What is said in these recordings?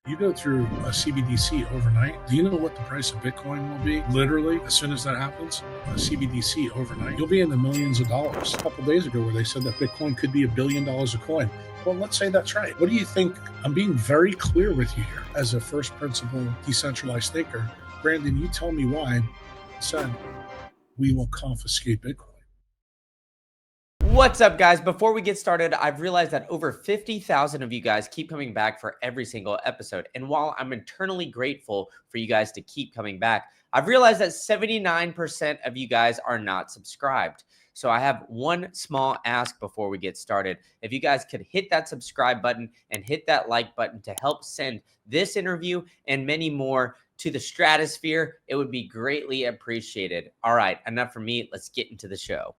You go through a CBDC overnight. Do you know what the price of Bitcoin will be? Literally, as soon as that happens, a CBDC overnight, you'll be in the millions of dollars. A couple days ago, where they said that Bitcoin could be $1 billion a coin. Well, let's say that's right. What do you think? I'm being very clear with you here. As a first principle decentralized thinker, Brandon, you tell me why I said we will confiscate Bitcoin. What's up, guys? Before we get started, I've realized that over 50,000 of you guys keep coming back for every single episode. And while I'm eternally grateful for you guys to keep coming back, I've realized that 79% of you guys are not subscribed. So I have one small ask before we get started. If you guys could hit that subscribe button and hit that like button to help send this interview and many more to the stratosphere, it would be greatly appreciated. All right, enough from me. Let's get into the show.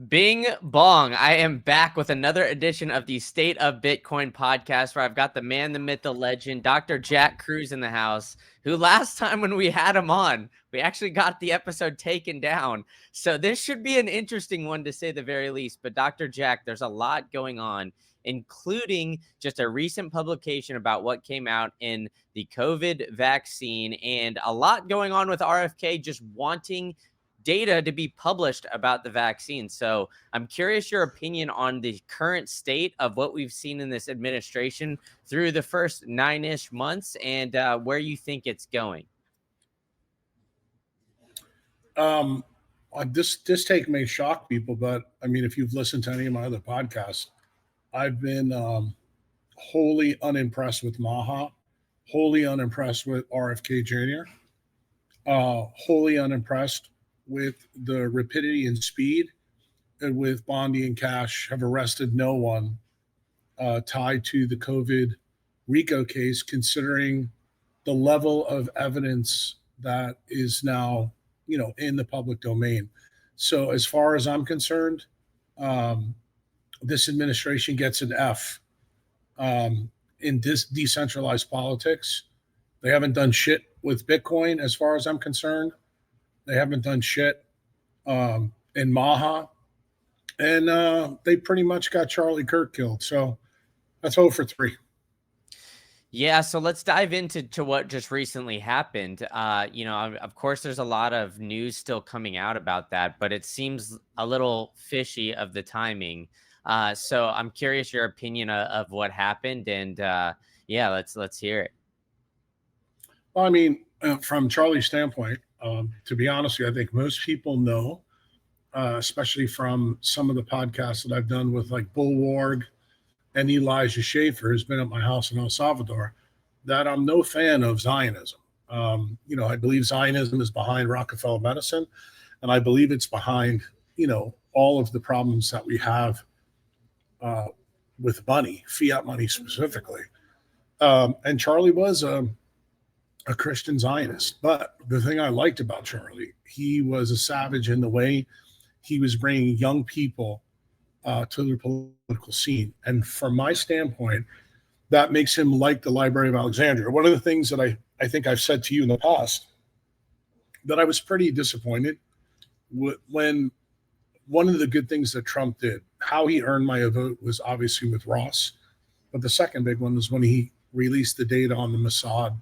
Bing bong. I am back with another edition of the State of Bitcoin podcast, where I've got the man, the myth, the legend, Dr. Jack Kruse in the house, who last time when we had him on, we actually got the episode taken down. So this should be an interesting one, to say the very least. But Dr. Jack, there's a lot going on, including just a recent publication about what came out in the COVID vaccine, and a lot going on with RFK just wanting data to be published about the vaccine. So I'm curious your opinion on the current state of what we've seen in this administration through the first 9-ish months, and where you think it's going. This take may shock people, but I mean, if you've listened to any of my other podcasts, I've been wholly unimpressed with Maha, wholly unimpressed with RFK Jr., wholly unimpressed with the rapidity and speed and with Bondi and Cash have arrested no one tied to the COVID RICO case, considering the level of evidence that is now, in the public domain. So as far as I'm concerned, this administration gets an F in decentralized politics. They haven't done shit with Bitcoin as far as I'm concerned. They haven't done shit in Maha. And they pretty much got Charlie Kirk killed. So that's 0 for 3. Yeah, so let's dive into what just recently happened. Of course, there's a lot of news still coming out about that, but it seems a little fishy of the timing. So I'm curious your opinion of what happened, and yeah, let's hear it. Well, I mean, from Charlie's standpoint, to be honest with you, I think most people know, especially from some of the podcasts that I've done with like Bulwark and Elijah Schaefer, who's been at my house in El Salvador, that I'm no fan of Zionism. I believe Zionism is behind Rockefeller medicine, and I believe it's behind, all of the problems that we have with money, fiat money specifically. And Charlie was a Christian Zionist. But the thing I liked about Charlie, he was a savage in the way he was bringing young people to the political scene. And from my standpoint, that makes him like the Library of Alexandria. One of the things that I think I've said to you in the past, that I was pretty disappointed when one of the good things that Trump did, how he earned my vote, was obviously with Ross. But the second big one was when he released the data on the Mossad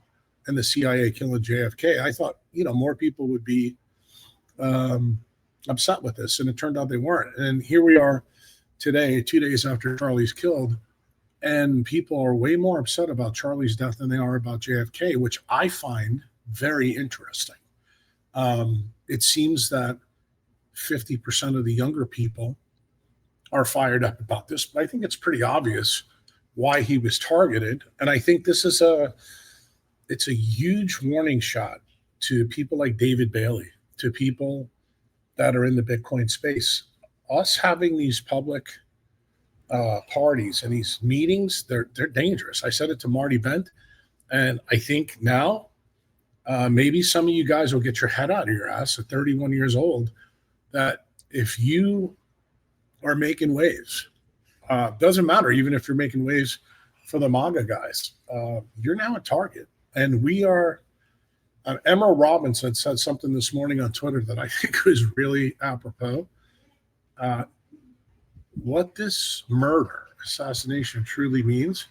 and the CIA killing JFK. I thought, more people would be upset with this, and it turned out they weren't. And here we are today, 2 days after Charlie's killed, and people are way more upset about Charlie's death than they are about JFK, which I find very interesting. It seems that 50% of the younger people are fired up about this, but I think it's pretty obvious why he was targeted. And I think this is it's a huge warning shot to people like David Bailey, to people that are in the Bitcoin space. Us having these public parties and these meetings, they're dangerous. I said it to Marty Bent, and I think now maybe some of you guys will get your head out of your ass at 31 years old, that if you are making waves, doesn't matter, even if you're making waves for the MAGA guys, you're now a target. And we are, Emerald Robinson said something this morning on Twitter that I think was really apropos. What this murder, assassination, truly means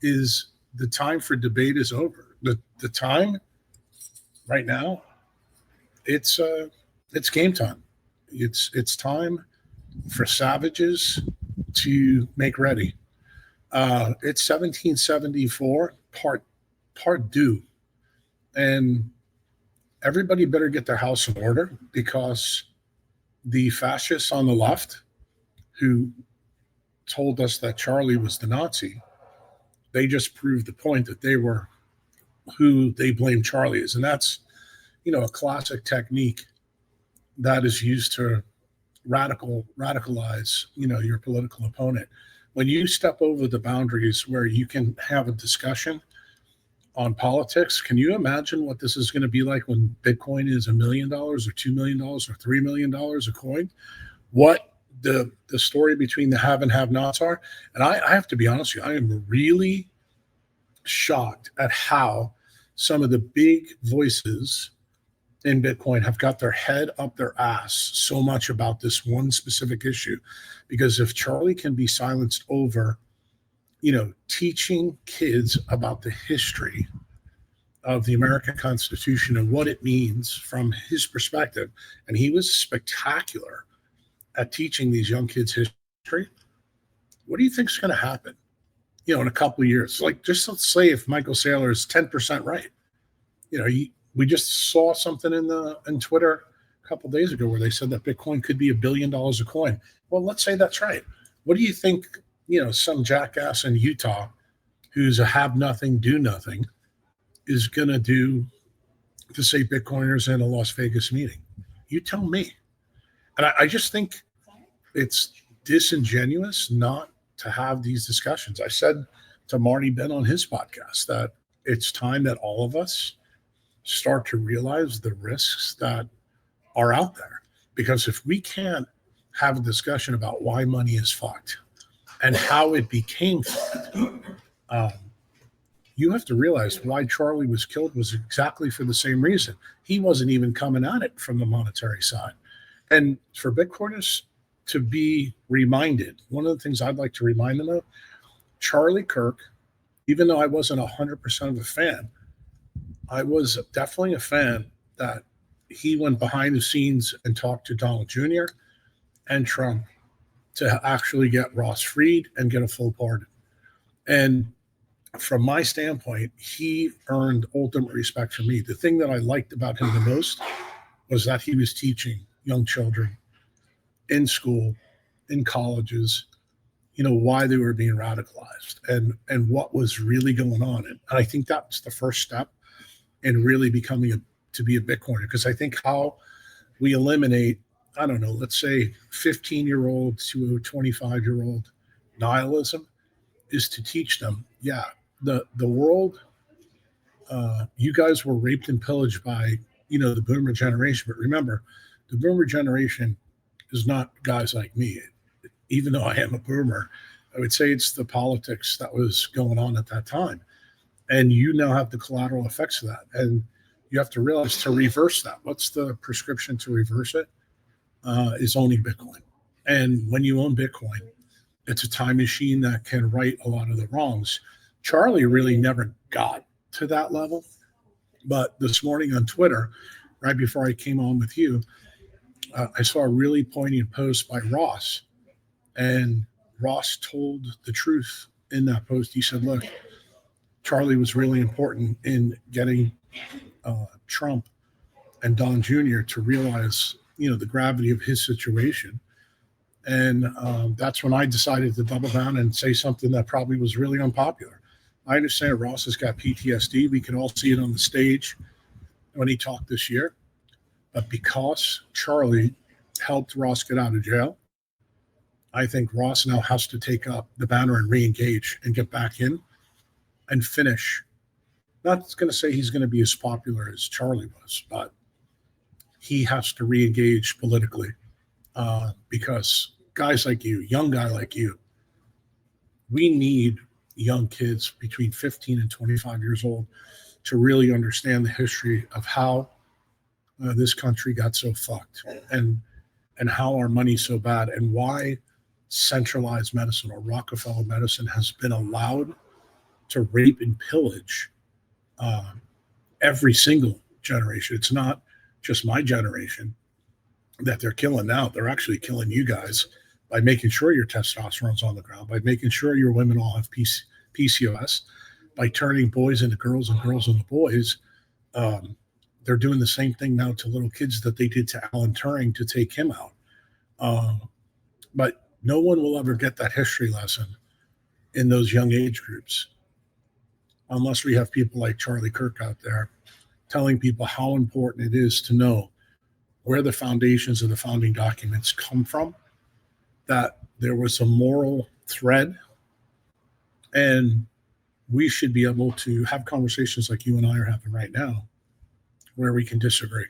is the time for debate is over. The time right now, it's game time. It's time for savages to make ready. It's 1774, part due, and everybody better get their house in order, because the fascists on the left, who told us that Charlie was the Nazi, they just proved the point that they were who they blame Charlie is, and that's a classic technique that is used to radicalize your political opponent. When you step over the boundaries where you can have a discussion on politics, can you imagine what this is going to be like when Bitcoin is $1 million or $2 million or $3 million a coin? What the story between the have and have-nots are? And I have to be honest with you, I am really shocked at how some of the big voices in Bitcoin have got their head up their ass so much about this one specific issue. Because if Charlie can be silenced over, teaching kids about the history of the American Constitution and what it means from his perspective, and he was spectacular at teaching these young kids history, what do you think is going to happen, in a couple of years? Like, just let's say if Michael Saylor is 10% right, we just saw something in Twitter a couple of days ago where they said that Bitcoin could be $1 billion a coin. Well, let's say that's right. What do you think, some jackass in Utah who's a have nothing, do nothing is going to do to say Bitcoiners in a Las Vegas meeting? You tell me. And I just think it's disingenuous not to have these discussions. I said to Marty Ben on his podcast that it's time that all of us start to realize the risks that are out there. Because if we can't have a discussion about why money is fucked and how it became fucked, you have to realize why Charlie was killed was exactly for the same reason. He wasn't even coming at it from the monetary side. And for Bitcoiners to be reminded, one of the things I'd like to remind them of, Charlie Kirk, even though I wasn't 100% of a fan, I was definitely a fan that he went behind the scenes and talked to Donald Jr. and Trump to actually get Ross freed and get a full pardon. And from my standpoint, he earned ultimate respect from me. The thing that I liked about him the most was that he was teaching young children in school, in colleges, why they were being radicalized and what was really going on. And I think that's the first step in really becoming to be a Bitcoiner. Because I think how we eliminate, I don't know, let's say 15-year-old to 25-year-old nihilism is to teach them, the world, you guys were raped and pillaged by, the boomer generation. But remember, the boomer generation is not guys like me. Even though I am a boomer, I would say it's the politics that was going on at that time. And you now have the collateral effects of that. And you have to realize to reverse that. What's the prescription to reverse it? Is owning Bitcoin. And when you own Bitcoin, it's a time machine that can right a lot of the wrongs. Charlie really never got to that level. But this morning on Twitter, right before I came on with you, I saw a really poignant post by Ross. And Ross told the truth in that post. He said, look, Charlie was really important in getting Trump and Don Jr. to realize, the gravity of his situation. And that's when I decided to double down and say something that probably was really unpopular. I understand Ross has got PTSD. We can all see it on the stage when he talked this year. But because Charlie helped Ross get out of jail, I think Ross now has to take up the banner and re-engage and get back in and finish. Not going to say he's going to be as popular as Charlie was, but he has to re-engage politically because guys like you, young guy like you, we need young kids between 15 and 25 years old to really understand the history of how this country got so fucked and how our money's so bad and why centralized medicine or Rockefeller medicine has been allowed to rape and pillage every single generation. It's not just my generation that they're killing now. They're actually killing you guys by making sure your testosterone's on the ground, by making sure your women all have PCOS, by turning boys into girls and girls into boys. They're doing the same thing now to little kids that they did to Alan Turing to take him out. But no one will ever get that history lesson in those young age groups unless we have people like Charlie Kirk out there telling people how important it is to know where the foundations of the founding documents come from, that there was a moral thread, and we should be able to have conversations like you and I are having right now where we can disagree.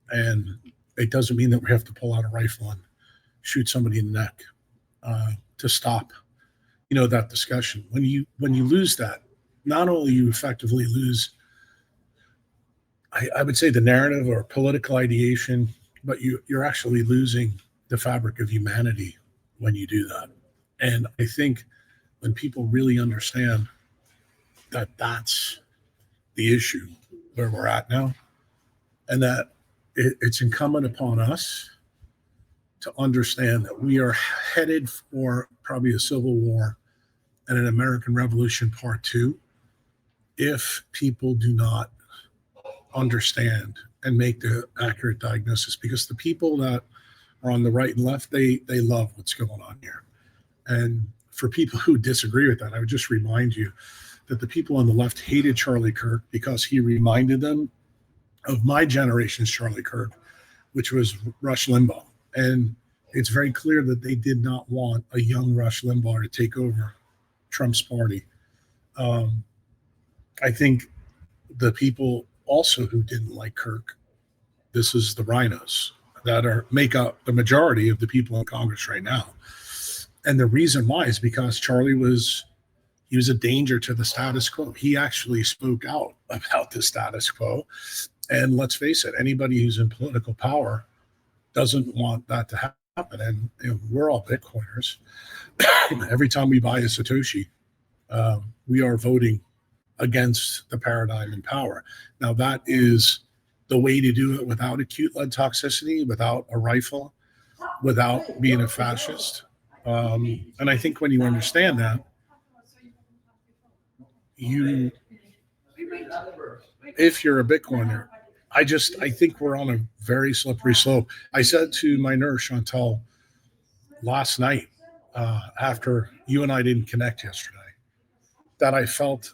And it doesn't mean that we have to pull out a rifle and shoot somebody in the neck to stop, that discussion. When you lose that, not only you effectively lose, I would say, the narrative or political ideation, but you're actually losing the fabric of humanity when you do that. And I think when people really understand that that's the issue where we're at now, and that it's incumbent upon us to understand that we are headed for probably a civil war and an American Revolution Part 2 if people do not understand and make the accurate diagnosis. Because the people that are on the right and left, they love what's going on here. And for people who disagree with that, I would just remind you that the people on the left hated Charlie Kirk because he reminded them of my generation's Charlie Kirk, which was Rush Limbaugh. And it's very clear that they did not want a young Rush Limbaugh to take over Trump's party. I think the people also who didn't like Kirk, this is the rhinos that make up the majority of the people in Congress right now. And the reason why is because Charlie was a danger to the status quo. He actually spoke out about the status quo. And let's face it, anybody who's in political power doesn't want that to happen. And we're all Bitcoiners. Every time we buy a Satoshi, we are voting against the paradigm in power. Now, that is the way to do it without acute lead toxicity, without a rifle, without being a fascist. And I think when you understand that, if you're a Bitcoiner, I think we're on a very slippery slope. I said to my nurse, Chantal, last night, after you and I didn't connect yesterday, that I felt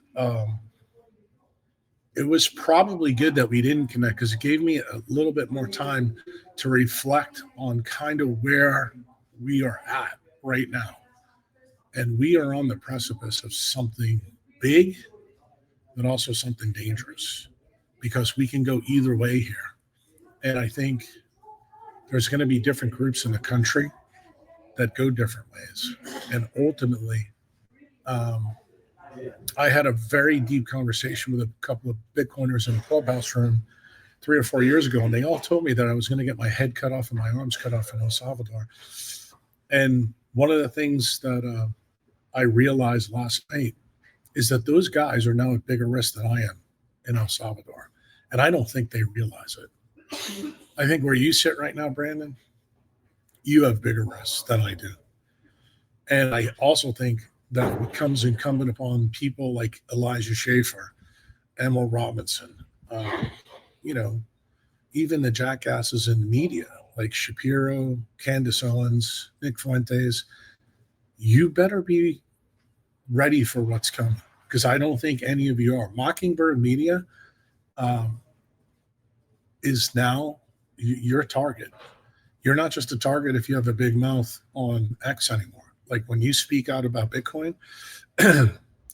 it was probably good that we didn't connect, because it gave me a little bit more time to reflect on kind of where we are at right now. And we are on the precipice of something big, but also something dangerous, because we can go either way here. And I think there's going to be different groups in the country that go different ways. And ultimately, I had a very deep conversation with a couple of Bitcoiners in a clubhouse room 3 or 4 years ago, and they all told me that I was going to get my head cut off and my arms cut off in El Salvador. And one of the things that I realized last night is that those guys are now at bigger risk than I am in El Salvador. And I don't think they realize it. I think where you sit right now, Brandon, you have bigger risks than I do. And I also think that it becomes incumbent upon people like Elijah Schaffer, Emil Robinson, even the jackasses in the media like Shapiro, Candace Owens, Nick Fuentes. You better be ready for what's coming, because I don't think any of you are. Mockingbird Media is now your target. You're not just a target if you have a big mouth on X anymore. Like when you speak out about Bitcoin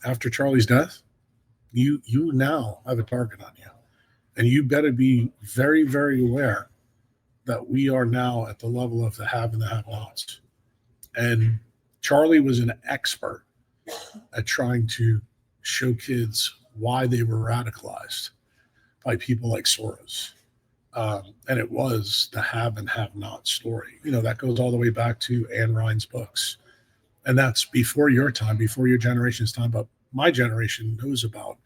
after Charlie's death, you now have a target on you. And you better be very, very aware that we are now at the level of the have and the have-nots. And Charlie was an expert at trying to show kids why they were radicalized by people like Soros. And it was the have and have-not story. That goes all the way back to Anne Ryan's books. And that's before your time, before your generation's time. But my generation knows about,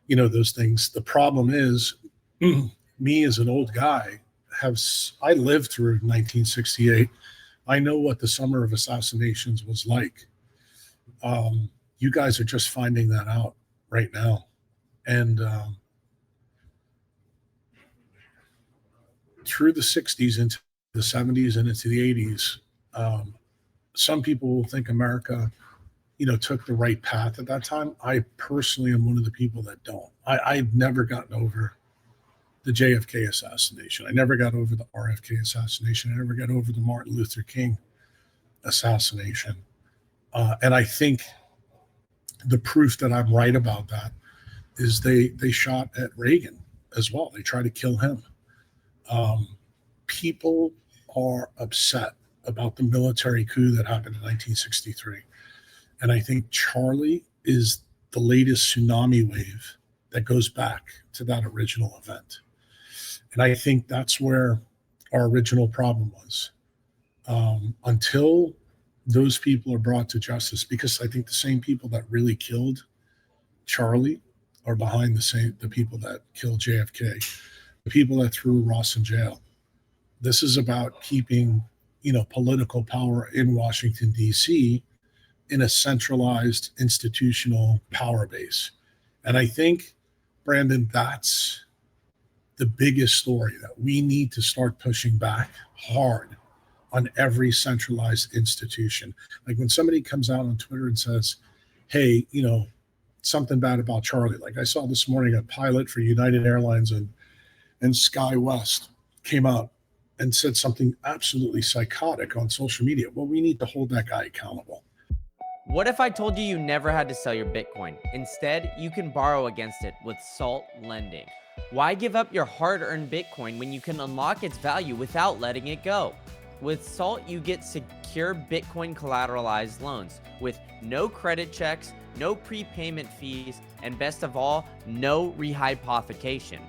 those things. The problem is, me as an old guy, I lived through 1968. I know what the summer of assassinations was like. You guys are just finding that out right now. And through the 60s into the 70s and into the 80s, some people will think America, took the right path at that time. I personally am one of the people that don't. I've never gotten over the JFK assassination. I never got over the RFK assassination. I never got over the Martin Luther King assassination. And I think the proof that I'm right about that is they shot at Reagan as well. They tried to kill him. People are upset about the military coup that happened in 1963. And I think Charlie is the latest tsunami wave that goes back to that original event. And I think that's where our original problem was. Until those people are brought to justice, because I think the same people that really killed Charlie are behind the people that killed JFK, the people that threw Ross in jail. This is about keeping, political power in Washington, D.C. in a centralized institutional power base. And I think, Brandon, that's the biggest story, that we need to start pushing back hard on every centralized institution. Like when somebody comes out on Twitter and says, hey, something bad about Charlie. Like I saw this morning, a pilot for United Airlines and SkyWest came out and said something absolutely psychotic on social media. Well, we need to hold that guy accountable. What if I told you never had to sell your Bitcoin? Instead, you can borrow against it with Salt Lending. Why give up your hard-earned Bitcoin when you can unlock its value without letting it go? With Salt, you get secure Bitcoin collateralized loans with no credit checks, no prepayment fees, and best of all, no rehypothecation.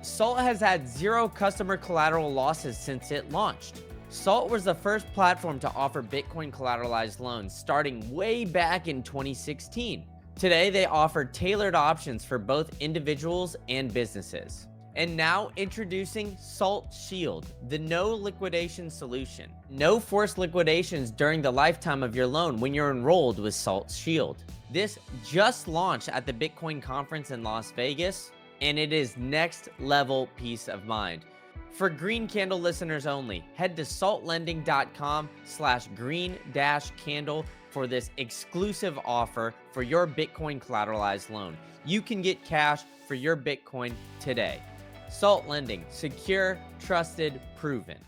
Salt has had 0 customer collateral losses since it launched. Salt was the first platform to offer Bitcoin collateralized loans starting way back in 2016. Today, they offer tailored options for both individuals and businesses. And now introducing Salt Shield, the no liquidation solution. No forced liquidations during the lifetime of your loan when you're enrolled with Salt Shield. This just launched at the Bitcoin conference in Las Vegas, and it is next level peace of mind. For Green Candle listeners only, head to saltlending.com/green-candle for this exclusive offer for your Bitcoin collateralized loan. You can get cash for your Bitcoin today. Salt Lending, secure, trusted, proven.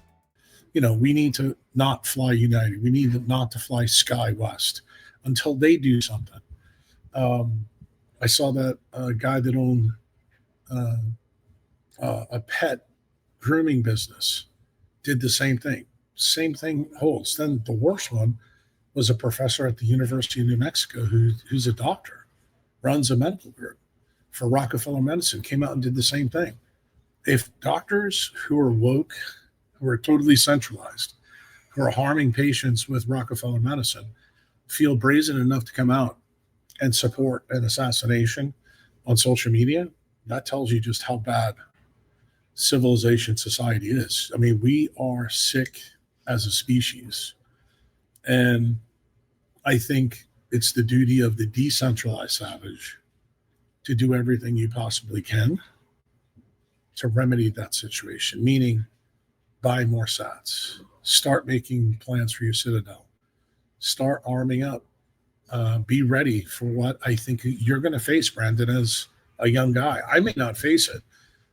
We need to not fly United. We need not to fly SkyWest until they do something. I saw that guy that owned a pet grooming business did the same thing. Same thing holds. Then the worst one was a professor at the University of New Mexico who's a doctor, runs a medical group for Rockefeller Medicine, came out and did the same thing. If doctors who are woke, who are totally centralized, who are harming patients with Rockefeller Medicine, feel brazen enough to come out and support an assassination on social media, that tells you just how bad civilization society is. I mean, we are sick as a species. And I think it's the duty of the decentralized savage to do everything you possibly can to remedy that situation, meaning buy more sats, start making plans for your citadel, start arming up, be ready for what I think you're going to face, Brandon, as a young guy. I may not face it,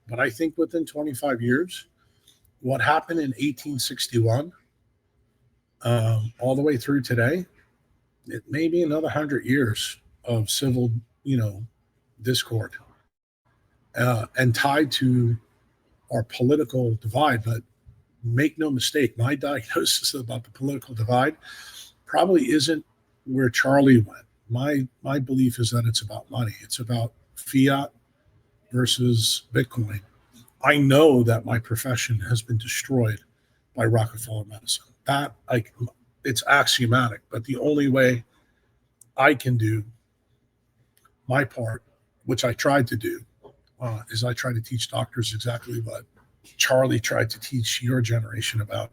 but I think within 25 years, what happened in 1861 all the way through today, it may be another 100 years of civil, discord and tied to our political divide. But make no mistake, my diagnosis about the political divide probably isn't where Charlie went. My belief is that it's about money. It's about fiat versus Bitcoin. I know that my profession has been destroyed by Rockefeller Medicine. It's axiomatic, but the only way I can do my part, which I tried to do, is I try to teach doctors exactly what Charlie tried to teach your generation about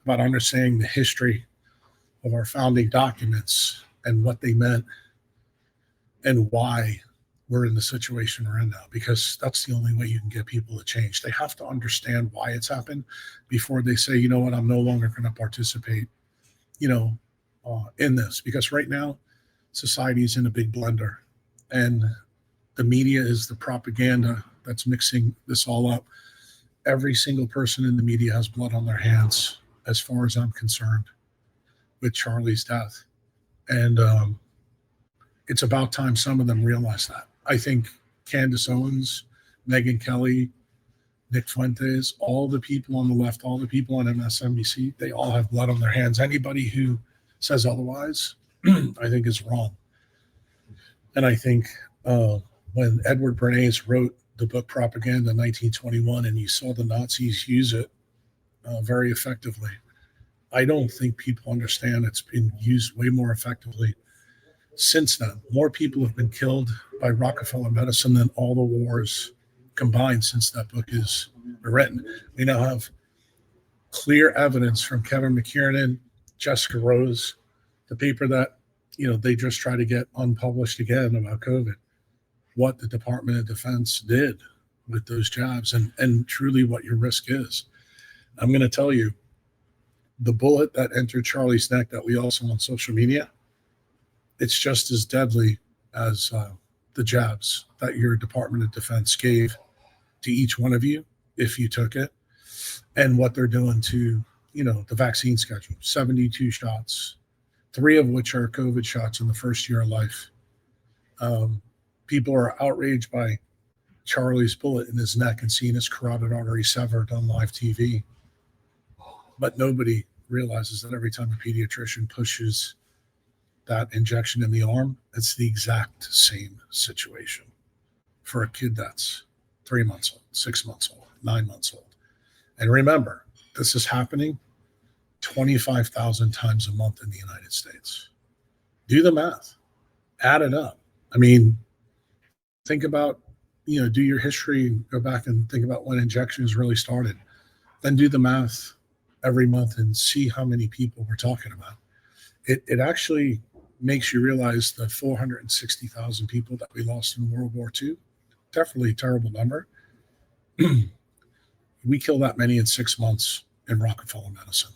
understanding the history of our founding documents and what they meant and why we're in the situation we're in now, because that's the only way you can get people to change. They have to understand why it's happened before they say, you know what, I'm no longer going to participate, in this. Because right now, society is in a big blender, and the media is the propaganda that's mixing this all up. Every single person in the media has blood on their hands, as far as I'm concerned, with Charlie's death. And it's about time some of them realize that. I think Candace Owens, Megyn Kelly, Nick Fuentes, all the people on the left, all the people on MSNBC, they all have blood on their hands. Anybody who says otherwise, I think is wrong. And I think when Edward Bernays wrote the book Propaganda in 1921, and you saw the Nazis use it very effectively, I don't think people understand it's been used way more effectively since then. More people have been killed by Rockefeller medicine than all the wars combined since that book is written. We now have clear evidence from Kevin McKiernan, Jessica Rose, the paper that they just try to get unpublished again about COVID, what the Department of Defense did with those jabs, and truly what your risk is. I'm going to tell you, the bullet that entered Charlie's neck that we all saw on social media, it's just as deadly as the jabs that your Department of Defense gave to each one of you if you took it, and what they're doing to, the vaccine schedule. 72 shots, 3 of which are COVID shots in the first year of life. People are outraged by Charlie's bullet in his neck and seeing his carotid artery severed on live TV. But nobody realizes that every time a pediatrician pushes that injection in the arm, it's the exact same situation for a kid that's 3 months old, 6 months old, 9 months old. And remember, this is happening 25,000 times a month in the United States. Do the math, add it up. I mean, think about, do your history, go back and think about when injections really started. Then do the math every month and see how many people we're talking about. It actually makes you realize the 460,000 people that we lost in World War II, definitely a terrible number. We kill that many in 6 months in Rockefeller medicine.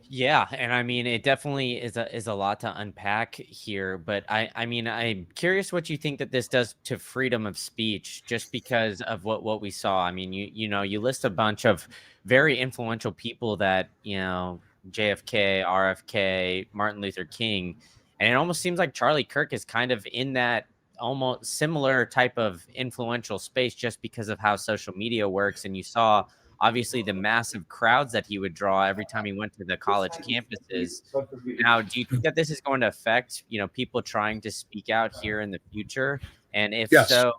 Yeah, and I mean, it definitely is a lot to unpack here, but I mean, I'm curious what you think that this does to freedom of speech, just because of what we saw. I mean, you list a bunch of very influential people that, JFK, RFK, Martin Luther King, and it almost seems like Charlie Kirk is kind of in that almost similar type of influential space, just because of how social media works. And you saw obviously the massive crowds that he would draw every time he went to the college campuses. Now, do you think that this is going to affect, people trying to speak out here in the future? And if Yes. so,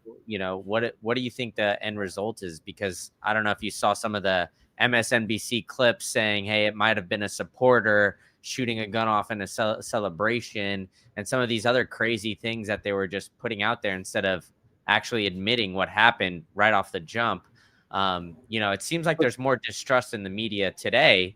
what do you think the end result is? Because I don't know if you saw some of the MSNBC clips saying, hey, it might have been a supporter shooting a gun off in a celebration, and some of these other crazy things that they were just putting out there instead of actually admitting what happened right off the jump. It seems like there's more distrust in the media today,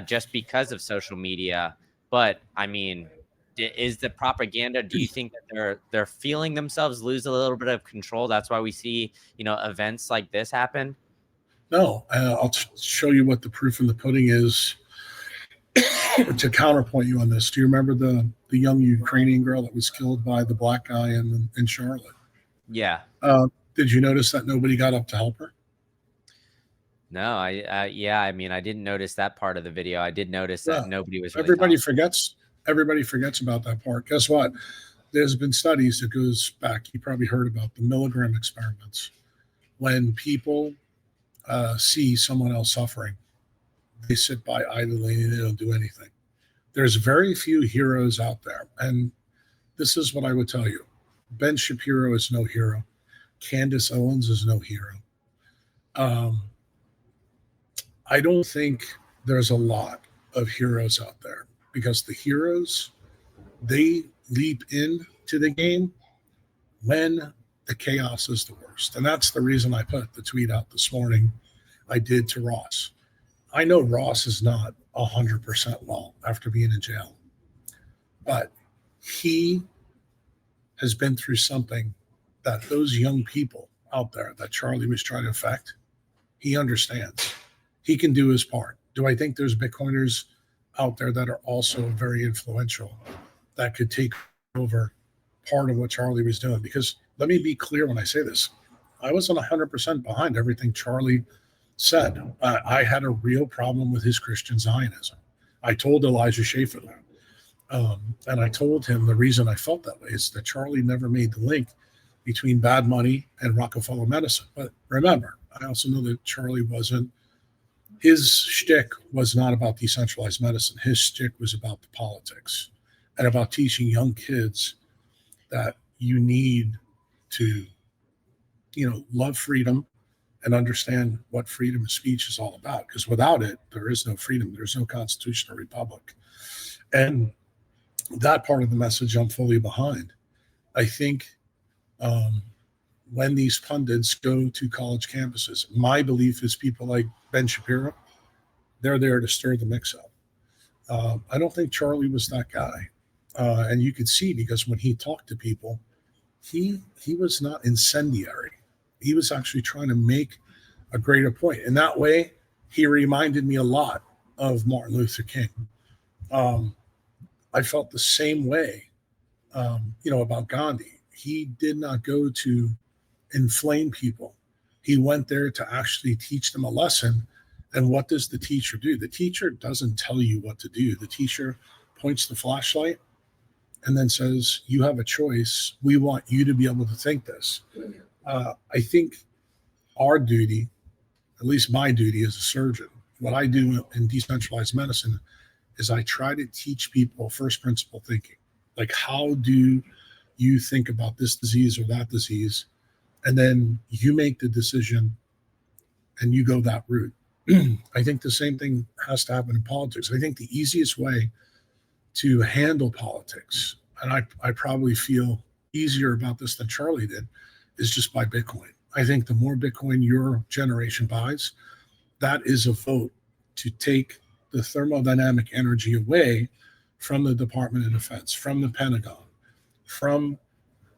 just because of social media. But I mean, is the propaganda, do you think that they're feeling themselves lose a little bit of control? That's why we see, events like this happen. No, I'll show you what the proof in the pudding is to counterpoint you on this. Do you remember the young Ukrainian girl that was killed by the black guy in Charlotte? Yeah. Did you notice that nobody got up to help her? No, I mean, I didn't notice that part of the video. I did notice that nobody was really Everybody forgets about that part. Guess what? There's been studies that goes back. You probably heard about the milligram experiments. When people see someone else suffering, they sit by idly and they don't do anything. There's very few heroes out there. And this is what I would tell you. Ben Shapiro is no hero. Candace Owens is no hero. I don't think there's a lot of heroes out there, because the heroes, they leap into the game when the chaos is the worst. And that's the reason I put the tweet out this morning I did to Ross. I know Ross is not 100% well after being in jail, but he has been through something that those young people out there that Charlie was trying to affect, he understands. He can do his part. Do I think there's Bitcoiners out there that are also very influential that could take over part of what Charlie was doing? Because let me be clear when I say this. I wasn't 100% behind everything Charlie said. I had a real problem with his Christian Zionism. I told Elijah Schaffer that. And I told him the reason I felt that way is that Charlie never made the link between bad money and Rockefeller medicine. But remember, I also know that Charlie wasn't, his shtick was not about decentralized medicine. His shtick was about the politics and about teaching young kids that you need to, love freedom and understand what freedom of speech is all about. Because without it, there is no freedom. There's no constitutional republic. And that part of the message I'm fully behind. I think when these pundits go to college campuses, my belief is people like Ben Shapiro, they're there to stir the mix up. I don't think Charlie was that guy. And you could see, because when he talked to people, he was not incendiary. He was actually trying to make a greater point. In that way, he reminded me a lot of Martin Luther King. I felt the same way, about Gandhi. He did not go to inflame people. He went there to actually teach them a lesson. And what does the teacher do? The teacher doesn't tell you what to do. The teacher points the flashlight and then says, you have a choice. We want you to be able to think this. I think our duty, at least my duty as a surgeon, what I do in decentralized medicine is I try to teach people first principle thinking. Like, how do you think about this disease or that disease? And then you make the decision and you go that route. I think the same thing has to happen in politics. I think the easiest way to handle politics, and I probably feel easier about this than Charlie did, is just buy Bitcoin. I think the more Bitcoin your generation buys, that is a vote to take the thermodynamic energy away from the Department of Defense, from the Pentagon, from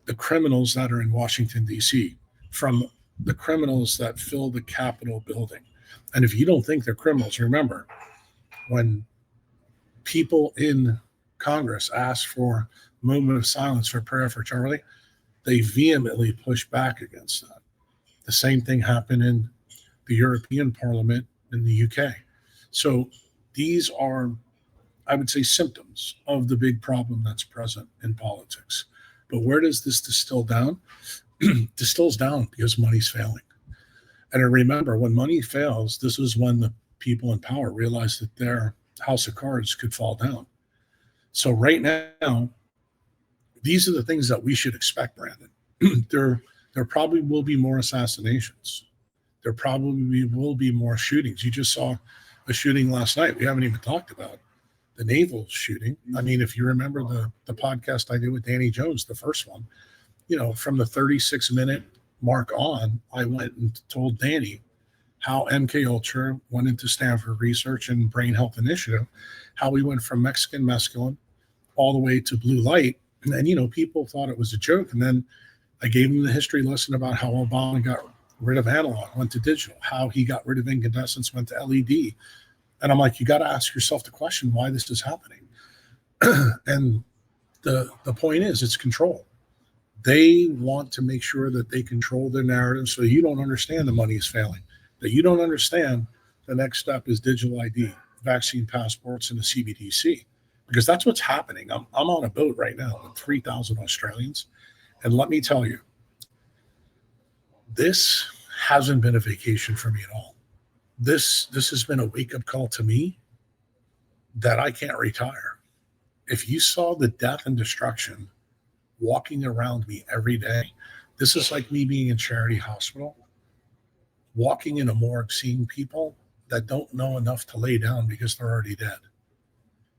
the criminals that are in Washington, D.C., from the criminals that fill the Capitol building. And if you don't think they're criminals, remember, when people in Congress asked for a moment of silence for prayer for Charlie, they vehemently pushed back against that. The same thing happened in the European Parliament in the UK. So these are, I would say, symptoms of the big problem that's present in politics. But where does this distill down? Distills down because money's failing. And I remember when money fails, this is when the people in power realized that their house of cards could fall down. So right now, these are the things that we should expect, Brandon. There probably will be more assassinations. There probably will be more shootings. You just saw a shooting last night. We haven't even talked about the naval shooting. I mean, if you remember the podcast I did with Danny Jones, the first one, from the 36-minute mark on, I went and told Danny how MK Ultra went into Stanford Research and Brain Health Initiative, how we went from Mexican mescaline all the way to blue light. And, people thought it was a joke. And then I gave them the history lesson about how Obama got rid of analog, went to digital, how he got rid of incandescence, went to LED. And I'm like, you got to ask yourself the question why this is happening. And the point is, it's control. They want to make sure that they control their narrative so you don't understand the money is failing, that you don't understand the next step is digital ID, vaccine passports, and the CBDC, because that's what's happening. I'm on a boat right now with 3,000 Australians. And let me tell you, this hasn't been a vacation for me at all. This has been a wake-up call to me that I can't retire. If you saw the death and destruction walking around me every day, this is like me being in Charity Hospital, walking in a morgue, seeing people that don't know enough to lay down because they're already dead.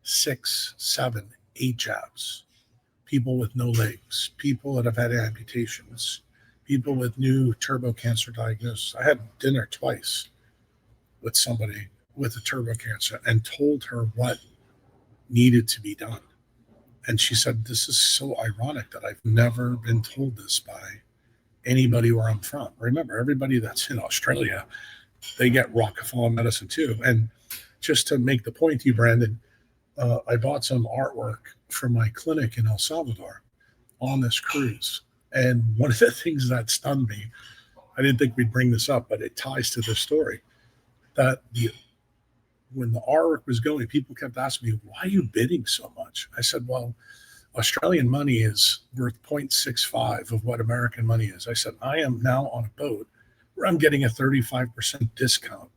6, 7, 8 jabs. people with no legs, people that have had amputations, people with new turbo cancer diagnosis. I had dinner twice with somebody with a turbo cancer and told her what needed to be done. And she said, this is so ironic that I've never been told this by anybody where I'm from. Remember, everybody that's in Australia, they get Rockefeller medicine too. And just to make the point to you, Brandon, I bought some artwork for my clinic in El Salvador on this cruise. And one of the things that stunned me, I didn't think we'd bring this up, but it ties to this story, that when the artwork was going, people kept asking me, why are you bidding so much? I said, well, Australian money is worth 0.65 of what American money is. I said, I am now on a boat where I'm getting a 35% discount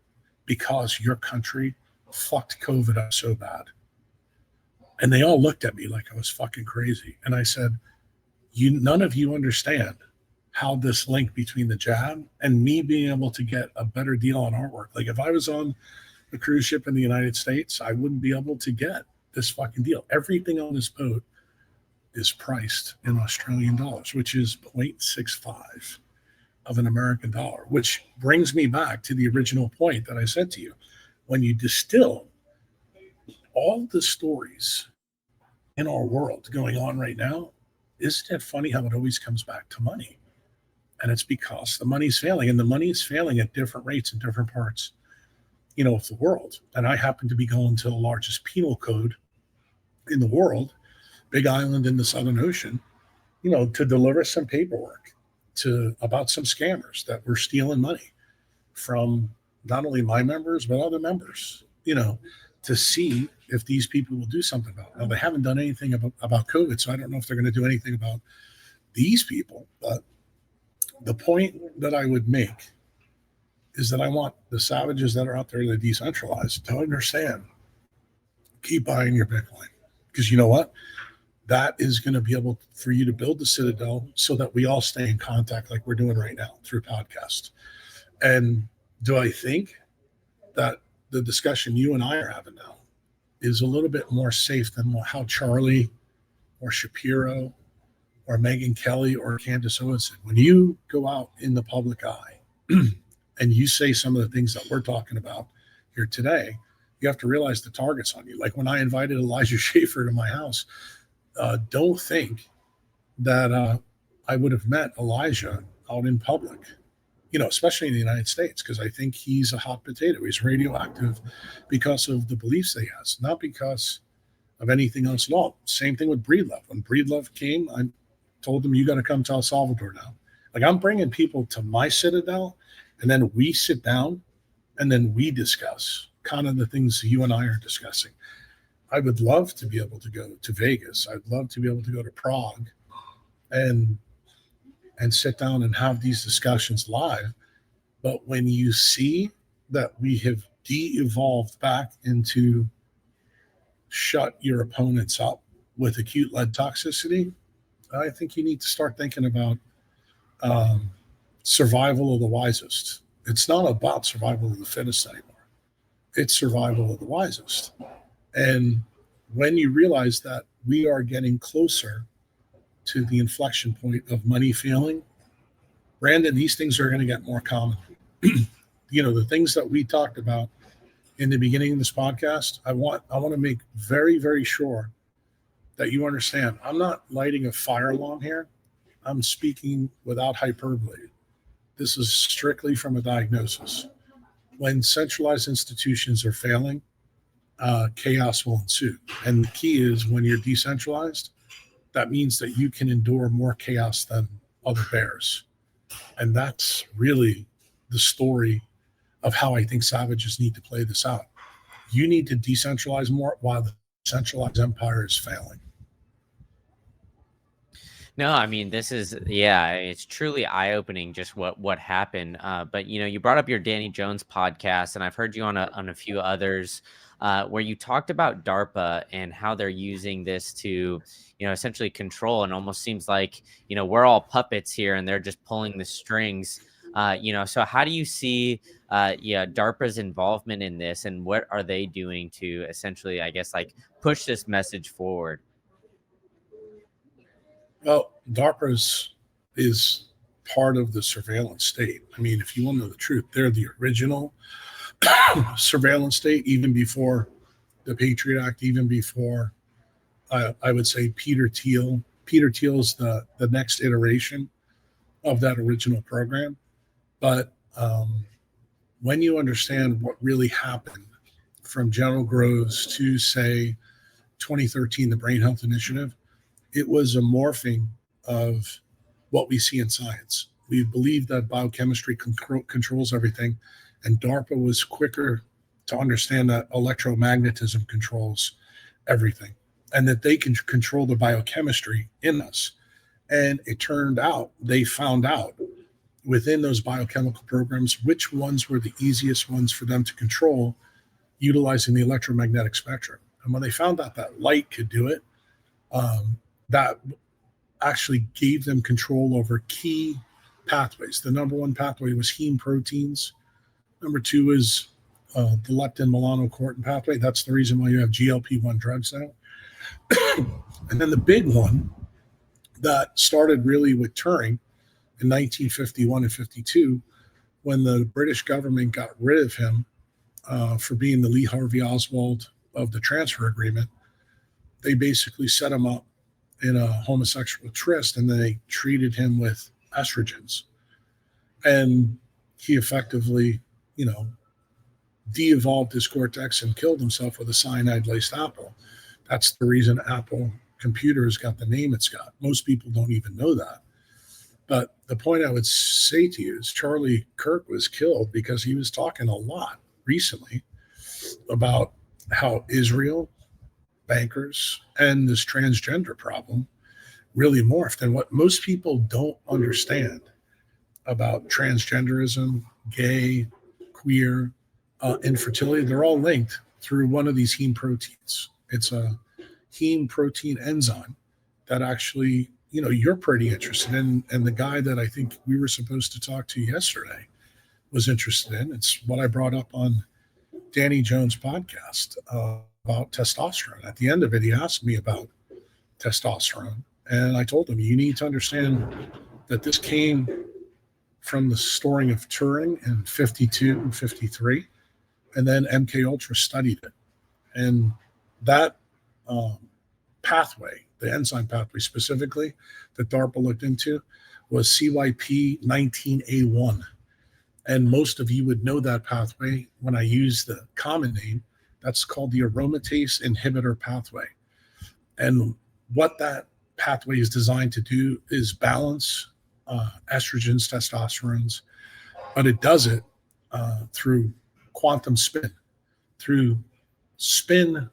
because your country fucked COVID up so bad. And they all looked at me like I was fucking crazy. And I said, none of you understand how this link between the jab and me being able to get a better deal on artwork. Like if I was on a cruise ship in the United States, I wouldn't be able to get this fucking deal. Everything on this boat is priced in Australian dollars, which is 0.65 of an American dollar, which brings me back to the original point that I said to you. When you distill all the stories in our world going on right now, isn't it funny how it always comes back to money? And it's because the money's failing, and the money is failing at different rates in different parts, of the world. And I happen to be going to the largest penal code in the world, big island in the Southern Ocean, to deliver some paperwork about some scammers that were stealing money from not only my members, but other members, to see if these people will do something about it. Now, they haven't done anything about COVID, so I don't know if they're going to do anything about these people. But the point that I would make is that I want the savages that are out there that are decentralized to understand, keep buying your Bitcoin. Because you know what? That is going to be able for you to build the citadel so that we all stay in contact like we're doing right now through podcasts. And do I think that the discussion you and I are having now is a little bit more safe than how Charlie or Shapiro or Megyn Kelly or Candace Owens said? When you go out in the public eye and you say some of the things that we're talking about here today, you have to realize the target's on you. Like when I invited Elijah Schaffer to my house, don't think that I would have met Elijah out in public, especially in the United States, because I think he's a hot potato. He's radioactive because of the beliefs that he has, not because of anything else at all. Same thing with Breedlove. When Breedlove came, I told him, you got to come to El Salvador now. Like I'm bringing people to my citadel, and then we sit down and then we discuss kind of the things you and I are discussing. I would love to be able to go to Vegas. I'd love to be able to go to Prague and sit down and have these discussions live. But when you see that we have de-evolved back into shut your opponents up with acute lead toxicity, I think you need to start thinking about survival of the wisest. It's not about survival of the fittest anymore. It's survival of the wisest. And when you realize that we are getting closer to the inflection point of money failing, Brandon, these things are going to get more common. The things that we talked about in the beginning of this podcast, I want to make very, very sure that you understand. I'm not lighting a fire alarm here. I'm speaking without hyperbole. This is strictly from a diagnosis. When centralized institutions are failing, chaos will ensue. And the key is when you're decentralized, that means that you can endure more chaos than other bears. And that's really the story of how I think savages need to play this out. You need to decentralize more while the centralized empire is failing. No, I mean, it's truly eye-opening just what happened. But you brought up your Danny Jones podcast, and I've heard you on a few others where you talked about DARPA and how they're using this to, essentially control, and almost seems like, we're all puppets here and they're just pulling the strings. So how do you see DARPA's involvement in this, and what are they doing to essentially, I guess, like push this message forward? Well, DARPA is part of the surveillance state. I mean, if you want to know the truth, they're the original surveillance state, even before the Patriot Act, even before I would say Peter Thiel. Peter Thiel's the next iteration of that original program. But when you understand what really happened from General Groves to, say, 2013, the Brain Health Initiative, it was a morphing of what we see in science. We believe that biochemistry controls everything, and DARPA was quicker to understand that electromagnetism controls everything, and that they can control the biochemistry in us. And it turned out, they found out within those biochemical programs which ones were the easiest ones for them to control utilizing the electromagnetic spectrum. And when they found out that light could do it, that actually gave them control over key pathways. The number one pathway was heme proteins. Number two is the leptin melanocortin pathway. That's the reason why you have GLP-1 drugs now. And then the big one that started really with Turing in 1951 and 52, when the British government got rid of him for being the Lee Harvey Oswald of the transfer agreement. They basically set him up in a homosexual tryst, and then they treated him with estrogens. And he effectively, de-evolved his cortex and killed himself with a cyanide-laced apple. That's the reason Apple computers got the name it's got. Most people don't even know that. But the point I would say to you is Charlie Kirk was killed because he was talking a lot recently about how Israel, bankers, and this transgender problem really morphed. And what most people don't understand about transgenderism, gay, queer, infertility, they're all linked through one of these heme proteins. It's a heme protein enzyme that actually, you're pretty interested in. And the guy that I think we were supposed to talk to yesterday was interested in. It's what I brought up on Danny Jones' podcast about testosterone. At the end of it, he asked me about testosterone. And I told him, you need to understand that this came from the storing of Turing in 52 and 53. And then MK Ultra studied it. And that pathway, the enzyme pathway specifically, that DARPA looked into was CYP 19A1. And most of you would know that pathway when I use the common name. That's called the aromatase inhibitor pathway. And what that pathway is designed to do is balance estrogens, testosterones, but it does it through quantum spin, through spin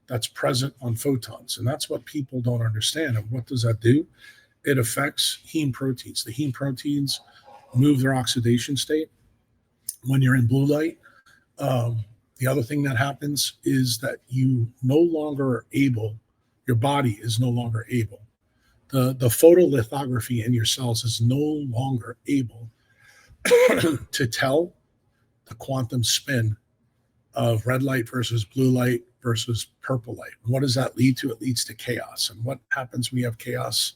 that's present on photons. And that's what people don't understand. And what does that do? It affects heme proteins. The heme proteins move their oxidation state. When you're in blue light, the other thing that happens is that you no longer are able, your body is no longer able. The photolithography in your cells is no longer able to tell the quantum spin of red light versus blue light versus purple light. And what does that lead to? It leads to chaos. And what happens when you have chaos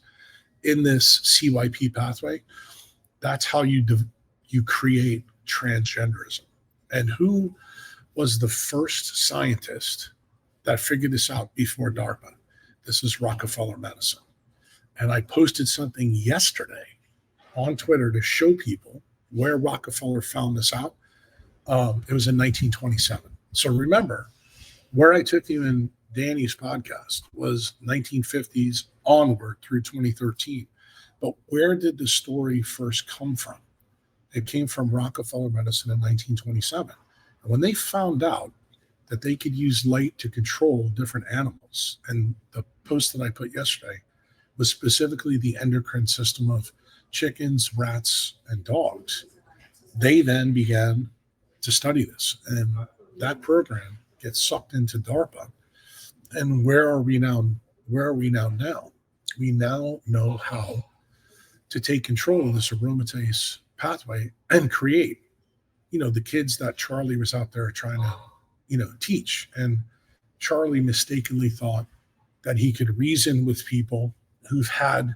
in this CYP pathway? That's how you create transgenderism. And who was the first scientist that figured this out before DARPA? This is Rockefeller Medicine. And I posted something yesterday on Twitter to show people where Rockefeller found this out. It was in 1927. So remember, where I took you in Danny's podcast was 1950s onward through 2013. But where did the story first come from? It came from Rockefeller Medicine in 1927. And when they found out that they could use light to control different animals, and the post that I put yesterday was specifically the endocrine system of chickens, rats, and dogs, they then began to study this. And that program gets sucked into DARPA. And where are we now? We now know how to take control of this aromatase pathway and create, the kids that Charlie was out there trying to, teach. And Charlie mistakenly thought that he could reason with people who've had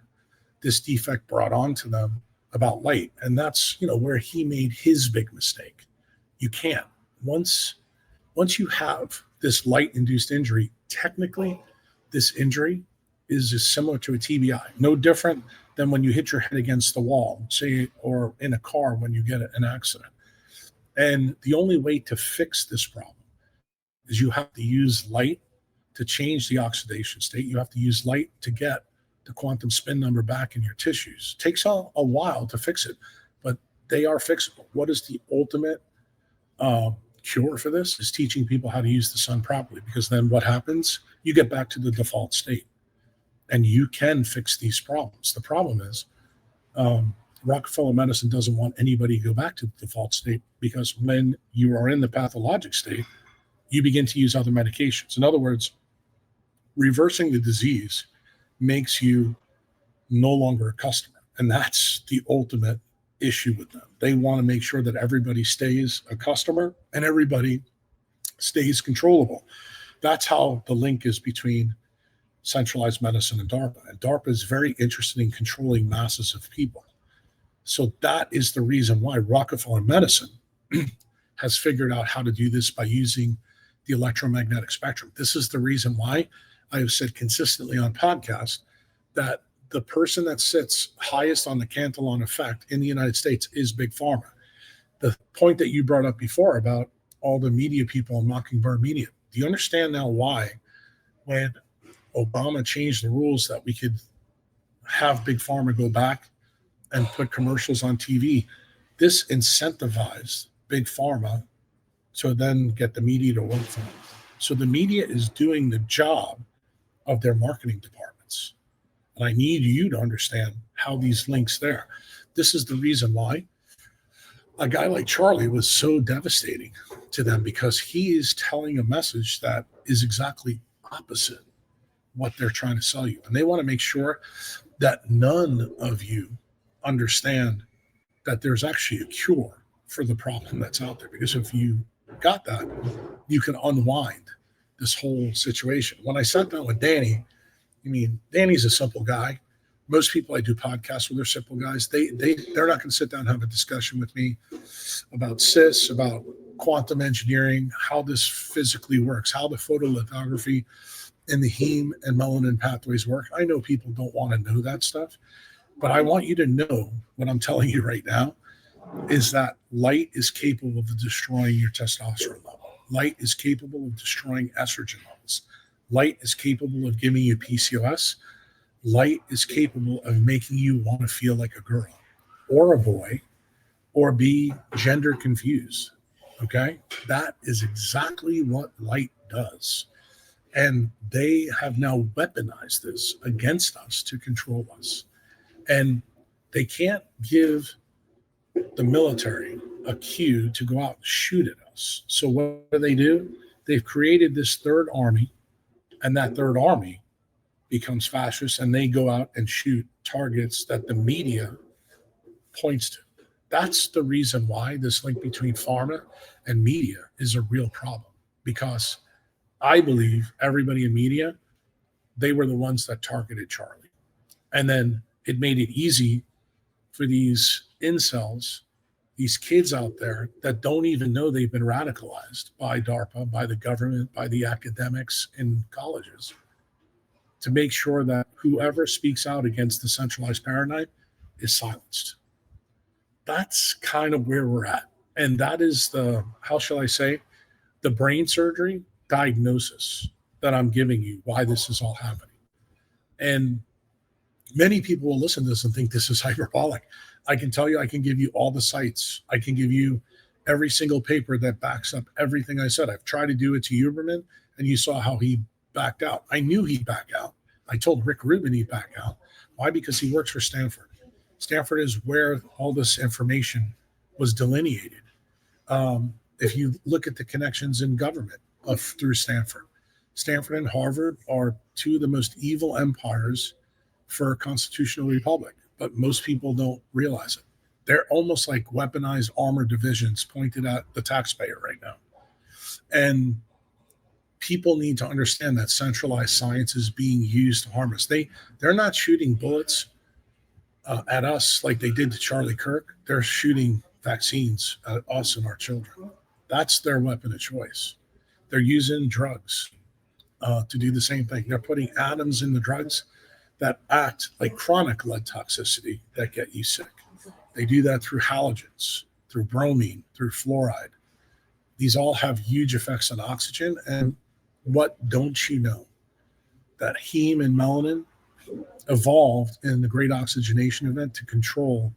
this defect brought onto them about light. And that's, where he made his big mistake. You can't. Once you have this light-induced injury, technically, this injury is just similar to a TBI. No different than when you hit your head against the wall, say, or in a car when you get an accident. And the only way to fix this problem is you have to use light to change the oxidation state. You have to use light to get the quantum spin number back in your tissues. It takes a while to fix it, but they are fixable. What is the ultimate cure for this? Is teaching people how to use the sun properly, because then what happens? You get back to the default state and you can fix these problems. The problem is Rockefeller medicine doesn't want anybody to go back to the default state, because when you are in the pathologic state, you begin to use other medications. In other words, reversing the disease makes you no longer a customer. And that's the ultimate issue with them. They want to make sure that everybody stays a customer and everybody stays controllable. That's how the link is between centralized medicine and DARPA. And DARPA is very interested in controlling masses of people. So that is the reason why Rockefeller medicine has figured out how to do this by using the electromagnetic spectrum. This is the reason why I have said consistently on podcasts that the person that sits highest on the Cantillon effect in the United States is Big Pharma. The point that you brought up before about all the media people and Mockingbird Media, do you understand now why when Obama changed the rules that we could have Big Pharma go back and put commercials on TV, this incentivized Big Pharma to then get the media to work for them. So the media is doing the job of their marketing departments. And I need you to understand how these links there. This is the reason why a guy like Charlie was so devastating to them, because he is telling a message that is exactly opposite what they're trying to sell you. And they want to make sure that none of you understand that there's actually a cure for the problem that's out there. Because if you got that, you can unwind this whole situation. When I sat down with Danny, Danny's a simple guy. Most people I do podcasts with are simple guys. They're not going to sit down and have a discussion with me about CIS, about quantum engineering, how this physically works, how the photolithography and the heme and melanin pathways work. I know people don't want to know that stuff, but I want you to know what I'm telling you right now is that light is capable of destroying your testosterone level. Light is capable of destroying estrogen levels. Light is capable of giving you PCOS. Light is capable of making you want to feel like a girl or a boy or be gender confused. Okay? That is exactly what light does. And they have now weaponized this against us to control us. And they can't give the military a cue to go out and shoot at us. So what do? They've created this third army, and that third army becomes fascist, and they go out and shoot targets that the media points to. That's the reason why this link between pharma and media is a real problem, because I believe everybody in media, they were the ones that targeted Charlie. And then it made it easy for these incels, these kids out there that don't even know they've been radicalized by DARPA, by the government, by the academics in colleges, to make sure that whoever speaks out against the centralized paradigm is silenced. That's kind of where we're at. And that is the, how shall I say, the brain surgery diagnosis that I'm giving you, why this is all happening. And many people will listen to this and think this is hyperbolic. I can tell you, I can give you all the sites. I can give you every single paper that backs up everything I said. I've tried to do it to Huberman, and you saw how he backed out. I knew he'd back out. I told Rick Rubin he'd back out. Why? Because he works for Stanford. Stanford is where all this information was delineated. If you look at the connections in government through Stanford and Harvard are two of the most evil empires for a constitutional republic, but most people don't realize it. They're almost like weaponized armor divisions pointed at the taxpayer right now. And people need to understand that centralized science is being used to harm us. They're not shooting bullets at us like they did to Charlie Kirk. They're shooting vaccines at us and our children. That's their weapon of choice. They're using drugs to do the same thing. They're putting atoms in the drugs that act like chronic lead toxicity that get you sick. They do that through halogens, through bromine, through fluoride. These all have huge effects on oxygen. And what don't you know? That heme and melanin evolved in the great oxygenation event to control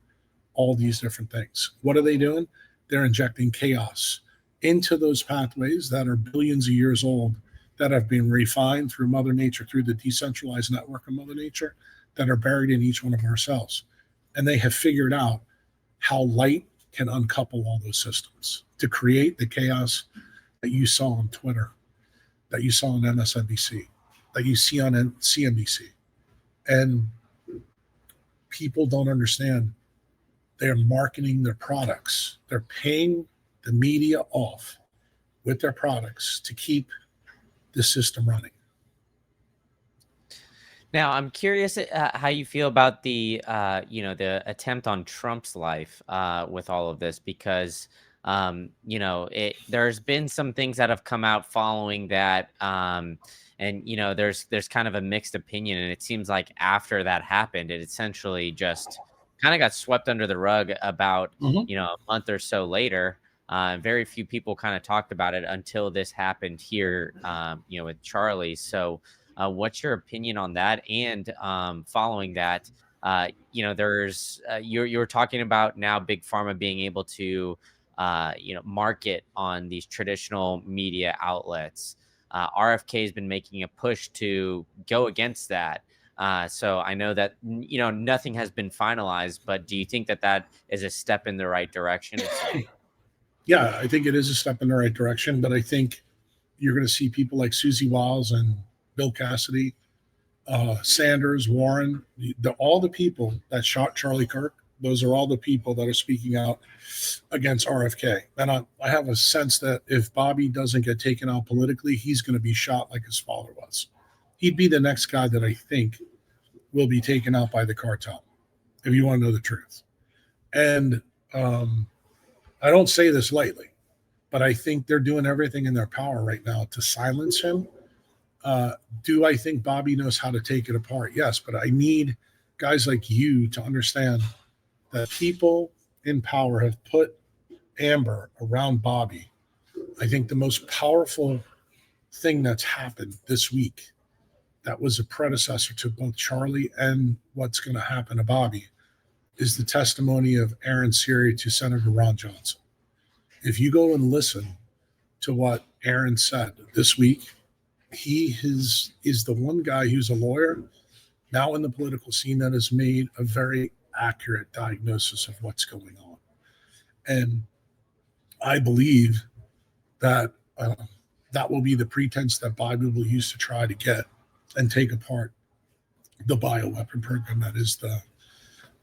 all these different things. What are they doing? They're injecting chaos into those pathways that are billions of years old, that have been refined through Mother Nature, through the decentralized network of Mother Nature, that are buried in each one of our cells. And they have figured out how light can uncouple all those systems to create the chaos that you saw on Twitter, that you saw on MSNBC, that you see on CNBC. And people don't understand. They're marketing their products. They're paying the media off with their products to keep the system running. Now, I'm curious how you feel about the, the attempt on Trump's life with all of this, because, there's been some things that have come out following that. There's kind of a mixed opinion. And it seems like after that happened, it essentially just kind of got swept under the rug about, a month or so later. Very few people kind of talked about it until this happened here, with Charlie. So, what's your opinion on that? And following that, there's you're talking about now big pharma being able to, market on these traditional media outlets. RFK has been making a push to go against that. So I know that, nothing has been finalized, but do you think that that is a step in the right direction? Yeah, I think it is a step in the right direction, but I think you're going to see people like Susie Wiles and Bill Cassidy, Sanders, Warren, all the people that shot Charlie Kirk. Those are all the people that are speaking out against RFK. And I have a sense that if Bobby doesn't get taken out politically, he's going to be shot like his father was. He'd be the next guy that I think will be taken out by the cartel, if you want to know the truth. And I don't say this lightly, but I think they're doing everything in their power right now to silence him. Do I think Bobby knows how to take it apart? Yes, but I need guys like you to understand that people in power have put Amber around Bobby. I think the most powerful thing that's happened this week, that was a predecessor to both Charlie and what's going to happen to Bobby, is the testimony of Aaron Siri to Senator Ron Johnson. If you go and listen to what Aaron said this week, he is the one guy who's a lawyer now in the political scene that has made a very accurate diagnosis of what's going on. And I believe that that will be the pretense that Biden will use to try to get and take apart the bioweapon program that is the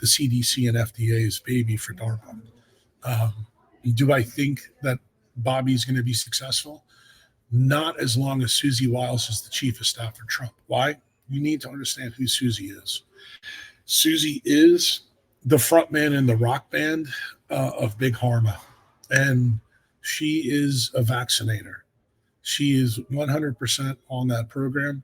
CDC and FDA's baby for DARPA. Do I think that Bobby's going to be successful? Not as long as Susie Wiles is the chief of staff for Trump. Why? You need to understand who Susie is. Susie is the front man in the rock band of Big Pharma, and she is a vaccinator. She is 100% on that program,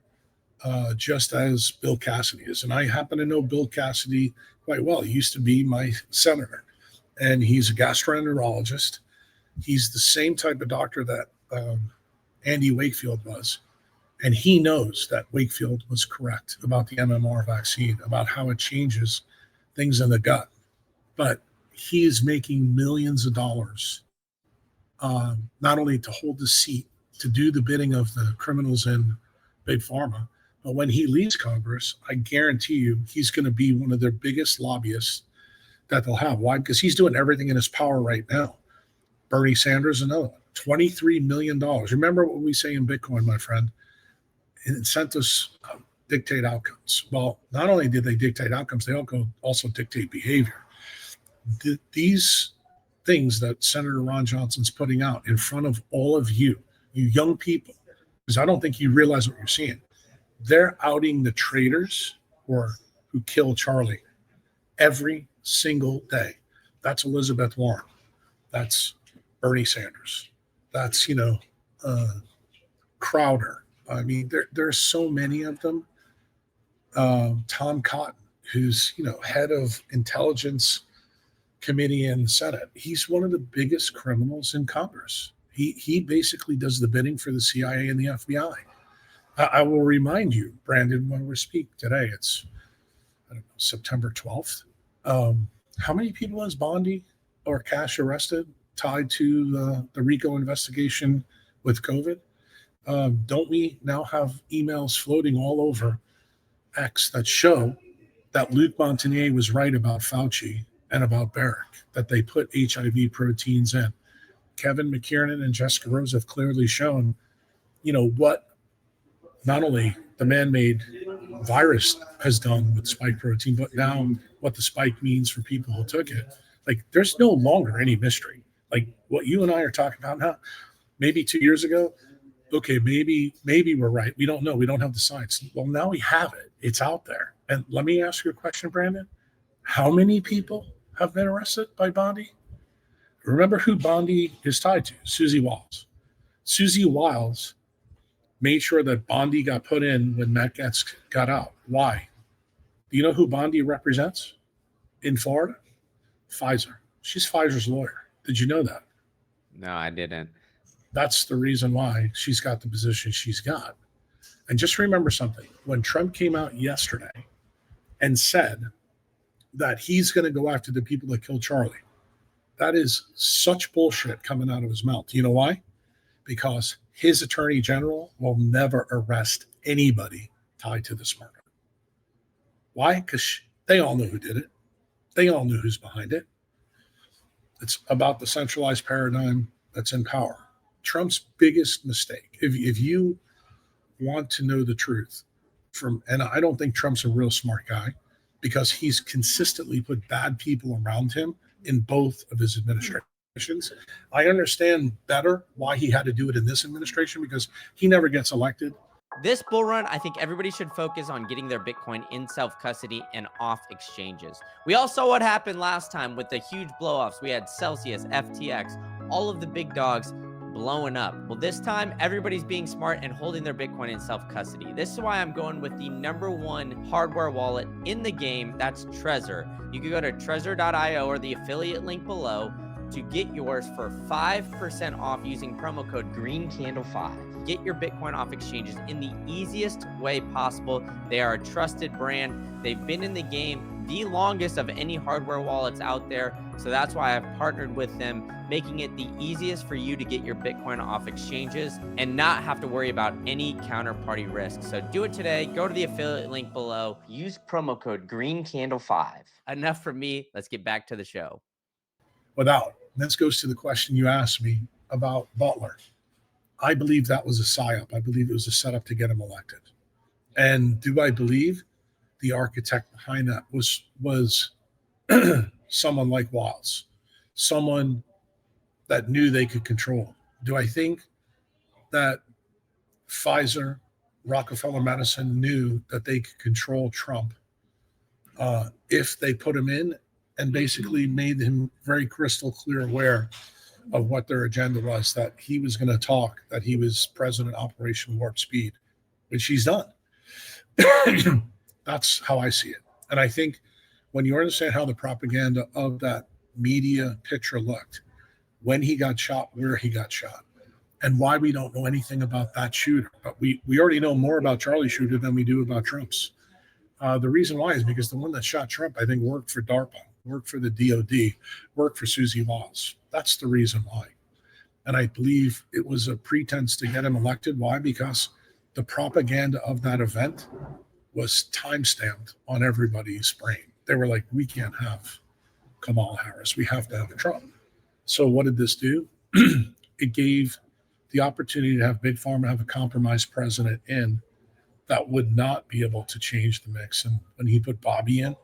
just as Bill Cassidy is. And I happen to know Bill Cassidy quite well. He used to be my senator, and he's a gastroenterologist. He's the same type of doctor that Andy Wakefield was. And he knows that Wakefield was correct about the MMR vaccine, about how it changes things in the gut. But he is making millions of dollars, not only to hold the seat, to do the bidding of the criminals in Big Pharma, but when he leaves Congress, I guarantee you he's going to be one of their biggest lobbyists that they'll have. Why? Because he's doing everything in his power right now. Bernie Sanders, another one, $23 million. Remember what we say in Bitcoin, my friend. Incentives dictate outcomes. Well, not only did they dictate outcomes, they also dictate behavior. These things that Senator Ron Johnson's putting out in front of all of you young people, because I don't think you realize what you're seeing. They're outing the traitors who killed Charlie. every single day. That's Elizabeth Warren. That's Bernie Sanders. That's, Crowder. I mean, there's so many of them. Tom Cotton, who's, head of intelligence committee in the Senate. He's one of the biggest criminals in Congress. He basically does the bidding for the CIA and the FBI. I will remind you, Brandon, when we speak today, it's September 12th. How many people has Bondi or Cash arrested tied to the RICO investigation with COVID? Don't we now have emails floating all over X that show that Luc Montagnier was right about Fauci and about Barrick, that they put HIV proteins in? Kevin McKiernan and Jessica Rose have clearly shown, what not only the man-made virus has done with spike protein, but now what the spike means for people who took it. Like, there's no longer any mystery. Like what you and I are talking about now, maybe 2 years ago, okay, maybe we're right. We don't know. We don't have the science. Well, now we have it. It's out there. And let me ask you a question, Brandon. How many people have been arrested by Bondi? Remember who Bondi is tied to? Susie Wiles. Susie Wiles made sure that Bondi got put in when Matt Gaetz got out. Why? Do you know who Bondi represents in Florida? Pfizer. She's Pfizer's lawyer. Did you know that? No, I didn't. That's the reason why she's got the position she's got. And just remember something. When Trump came out yesterday and said that he's going to go after the people that killed Charlie, that is such bullshit coming out of his mouth. You know why? Because his attorney general will never arrest anybody tied to this murder. Why? Because they all know who did it. They all know who's behind it. It's about the centralized paradigm that's in power. Trump's biggest mistake, if you want to know the truth, and I don't think Trump's a real smart guy, because he's consistently put bad people around him in both of his administrations. I understand better why he had to do it in this administration, because he never gets elected. This bull run, I think everybody should focus on getting their Bitcoin in self-custody and off exchanges. We all saw what happened last time with the huge blow-offs. We had Celsius, FTX, all of the big dogs blowing up. Well, this time, everybody's being smart and holding their Bitcoin in self-custody. This is why I'm going with the #1 hardware wallet in the game. That's Trezor. You can go to trezor.io or the affiliate link below to get yours for 5% off using promo code GreenCandle5. Get your Bitcoin off exchanges in the easiest way possible. They are a trusted brand. They've been in the game the longest of any hardware wallets out there. So that's why I've partnered with them, making it the easiest for you to get your Bitcoin off exchanges and not have to worry about any counterparty risk. So do it today. Go to the affiliate link below. Use promo code GreenCandle5. Enough from me. Let's get back to the show. Without. This goes to the question you asked me about Butler. I believe that was a psyop. I believe it was a setup to get him elected. And do I believe the architect behind that was someone like Wiles, someone that knew they could control? Do I think that Pfizer, Rockefeller Medicine knew that they could control Trump if they put him in and basically made him very crystal clear aware of what their agenda was, that he was going to talk, that he was president Operation Warp Speed, which he's done. That's how I see it. And I think when you understand how the propaganda of that media picture looked, when he got shot, where he got shot, and why we don't know anything about that shooter. But we already know more about Charlie's shooter than we do about Trump's. The reason why is because the one that shot Trump, I think, worked for DARPA, worked for the DOD, worked for Susie Wiles. That's the reason why. And I believe it was a pretense to get him elected. Why? Because the propaganda of that event was time-stamped on everybody's brain. They were like, we can't have Kamala Harris. We have to have Trump. So what did this do? It gave the opportunity to have Big Pharma have a compromised president in that would not be able to change the mix. And when he put Bobby in,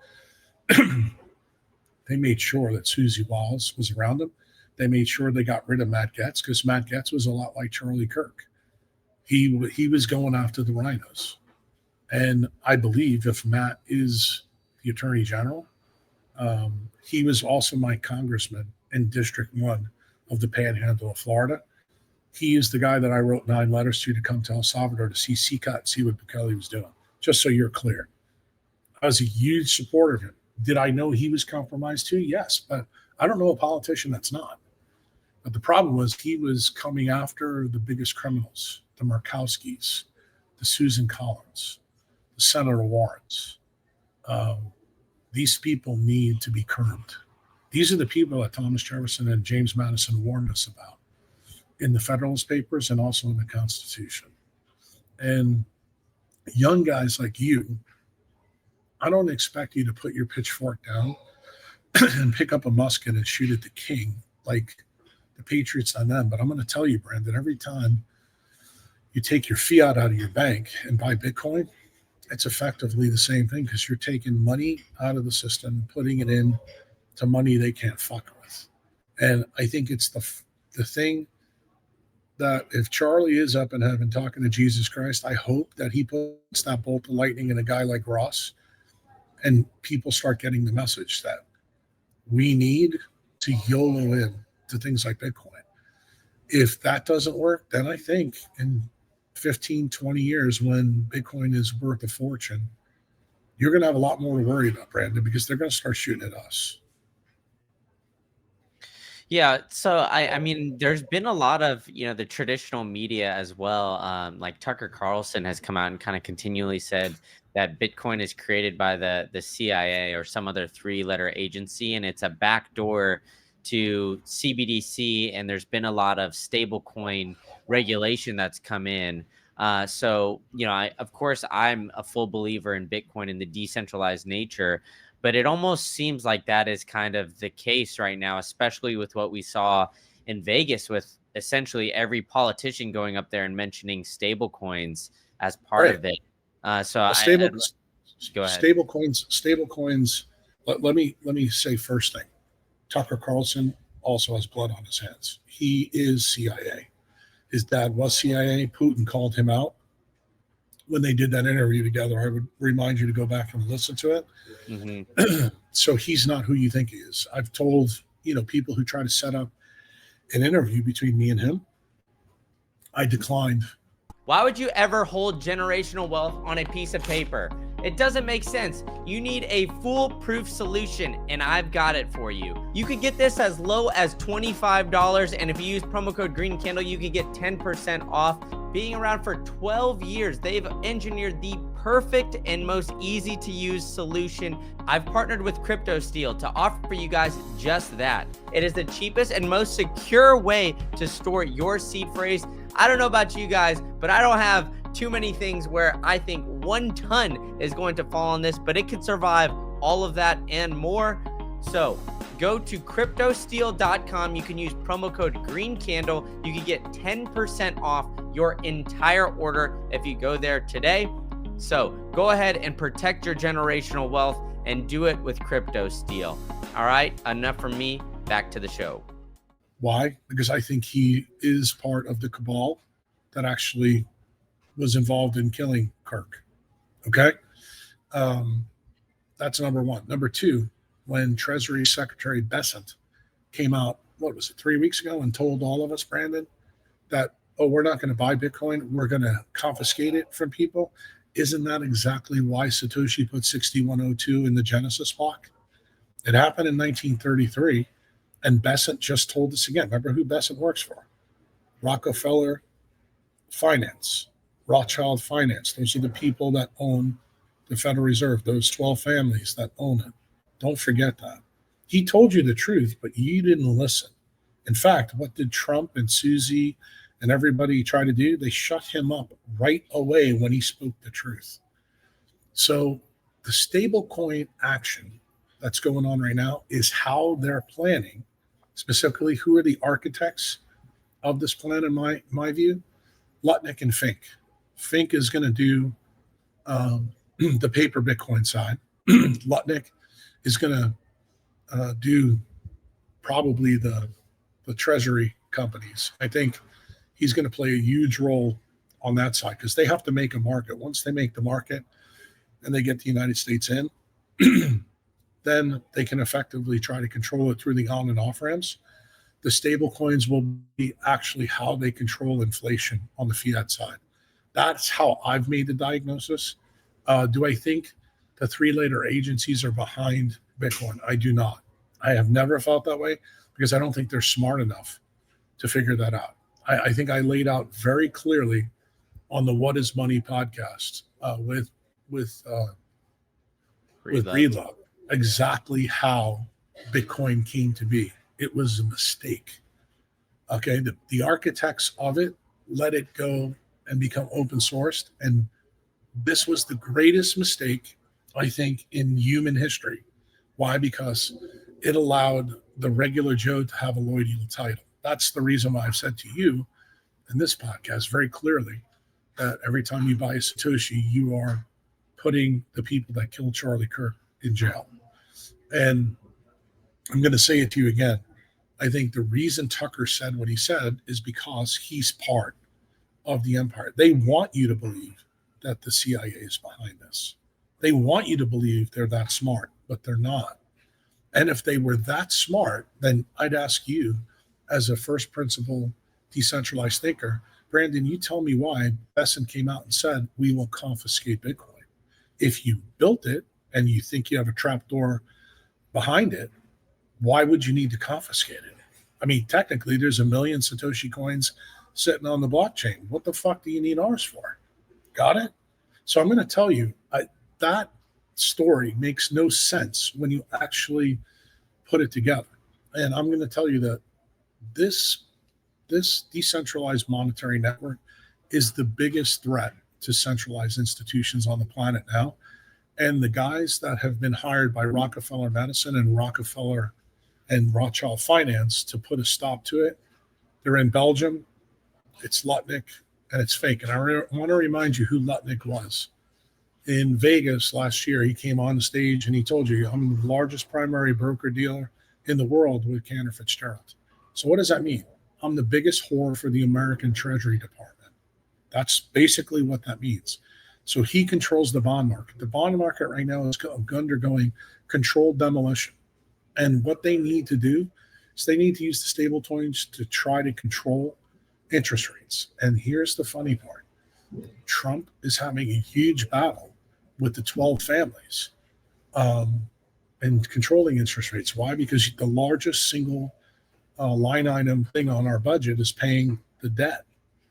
they made sure that Susie Wiles was around him. They made sure they got rid of Matt Gaetz, because Matt Gaetz was a lot like Charlie Kirk. He was going after the rhinos. And I believe if Matt is the attorney general, He was also my congressman in District 1 of the Panhandle of Florida. He is the guy that I wrote 9 letters to come to El Salvador to see CCOT and see what Bukele was doing, just so you're clear. I was a huge supporter of him. Did I know he was compromised too? Yes, but I don't know a politician that's not. But the problem was he was coming after the biggest criminals, the Murkowskis, the Susan Collins, the Senator Warrens. These people need to be curbed. These are the people that Thomas Jefferson and James Madison warned us about in the Federalist Papers and also in the Constitution. And young guys like you, I don't expect you to put your pitchfork down and pick up a musket and shoot at the king like the Patriots on them. But I'm going to tell you, Brandon, every time you take your fiat out of your bank and buy Bitcoin, it's effectively the same thing because you're taking money out of the system, putting it in to money they can't fuck with. And I think it's the thing that if Charlie is up in heaven talking to Jesus Christ, I hope that he puts that bolt of lightning in a guy like Ross and people start getting the message that we need to YOLO in to things like Bitcoin. If that doesn't work, then I think in 15, 20 years when Bitcoin is worth a fortune, you're going to have a lot more to worry about, Brandon, because they're going to start shooting at us. Yeah, so I mean, there's been a lot of, the traditional media as well. Like Tucker Carlson has come out and kind of continually said that Bitcoin is created by the CIA or some other 3-letter agency, and it's a backdoor to CBDC. And there's been a lot of stablecoin regulation that's come in. So, of course, I'm a full believer in Bitcoin and the decentralized nature. But it almost seems like that is kind of the case right now, especially with what we saw in Vegas with essentially every politician going up there and mentioning stable coins as part of it. Go ahead. Stable coins. Let me say first thing. Tucker Carlson also has blood on his hands. He is CIA. His dad was CIA. Putin called him out when they did that interview together. I would remind you to go back and listen to it. Mm-hmm. So he's not who you think he is. I've told, people who try to set up an interview between me and him, I declined. Why would you ever hold generational wealth on a piece of paper? It doesn't make sense. You need a foolproof solution, and I've got it for you. You could get this as low as $25, and if you use promo code Green Candle, you could get 10% off. Being around for 12 years, they've engineered the perfect and most easy to use solution. I've partnered with CryptoSteel to offer you guys just that. It is the cheapest and most secure way to store your seed phrase. I don't know about you guys, but I don't have too many things where I think 1 ton is going to fall on this, but it can survive all of that and more. So go to CryptoSteel.com. You can use promo code GreenCandle. You can get 10% off your entire order if you go there today. So go ahead and protect your generational wealth and do it with CryptoSteel. All right, enough from me. Back to the show. Why? Because I think he is part of the cabal that actually was involved in killing Kirk. Okay? That's number one. Number two, when Treasury Secretary Bessent came out, 3 weeks ago, and told all of us, Brandon, that, we're not going to buy Bitcoin, we're going to confiscate it from people. Isn't that exactly why Satoshi put 6102 in the Genesis block? It happened in 1933, and Bessent just told us again. Remember who Bessent works for? Rockefeller Finance, Rothschild Finance. Those are the people that own the Federal Reserve, those 12 families that own it. Don't forget that. He told you the truth, but you didn't listen. In fact, what did Trump and Susie and everybody try to do? They shut him up right away when he spoke the truth. So the stablecoin action that's going on right now is how they're planning, specifically who are the architects of this plan, in my view? Lutnick and Fink. Fink is going to do the paper Bitcoin side. Lutnick is going to do probably the treasury companies. I think he's going to play a huge role on that side because they have to make a market. Once they make the market and they get the United States in, then they can effectively try to control it through the on and off ramps. The stable coins will be actually how they control inflation on the fiat side. That's how I've made the diagnosis. Do I think the three-letter agencies are behind Bitcoin? I do not. I have never felt that way because I don't think they're smart enough to figure that out. I think I laid out very clearly on the What Is Money podcast with Breedlove exactly how Bitcoin came to be. It was a mistake. Okay, the architects of it let it go and become open sourced, and this was the greatest mistake, I think, in human history. Why? Because it allowed the regular Joe to have a loyal title. That's the reason why I've said to you in this podcast very clearly that every time you buy a Satoshi, you are putting the people that killed Charlie Kirk in jail. And I'm going to say it to you again. I think the reason Tucker said what he said is because he's part of the empire. They want you to believe that the CIA is behind this. They want you to believe they're that smart, but they're not. And if they were that smart, then I'd ask you, as a first principle decentralized thinker, Brandon, you tell me why Besson came out and said, we will confiscate Bitcoin. If you built it and you think you have a trapdoor behind it, why would you need to confiscate it? I mean, technically, there's 1 million Satoshi coins sitting on the blockchain. What the fuck do you need ours for? Got it? So I'm going to tell you, that story makes no sense when you actually put it together. And I'm going to tell you that this decentralized monetary network is the biggest threat to centralized institutions on the planet now. And the guys that have been hired by Rockefeller Medicine and Rockefeller and Rothschild Finance to put a stop to it, they're in Belgium. It's Lutnick, and it's fake. And I want to remind you who Lutnick was. In Vegas last year, he came on stage and he told you, I'm the largest primary broker dealer in the world with Cantor Fitzgerald. So what does that mean? I'm the biggest whore for the American Treasury Department. That's basically what that means. So he controls the bond market. The bond market right now is undergoing controlled demolition. And what they need to do is they need to use the stable coins to try to control interest rates. And here's the funny part. Trump is having a huge battle with the 12 families and controlling interest rates. Why? Because the largest single line item thing on our budget is paying the debt,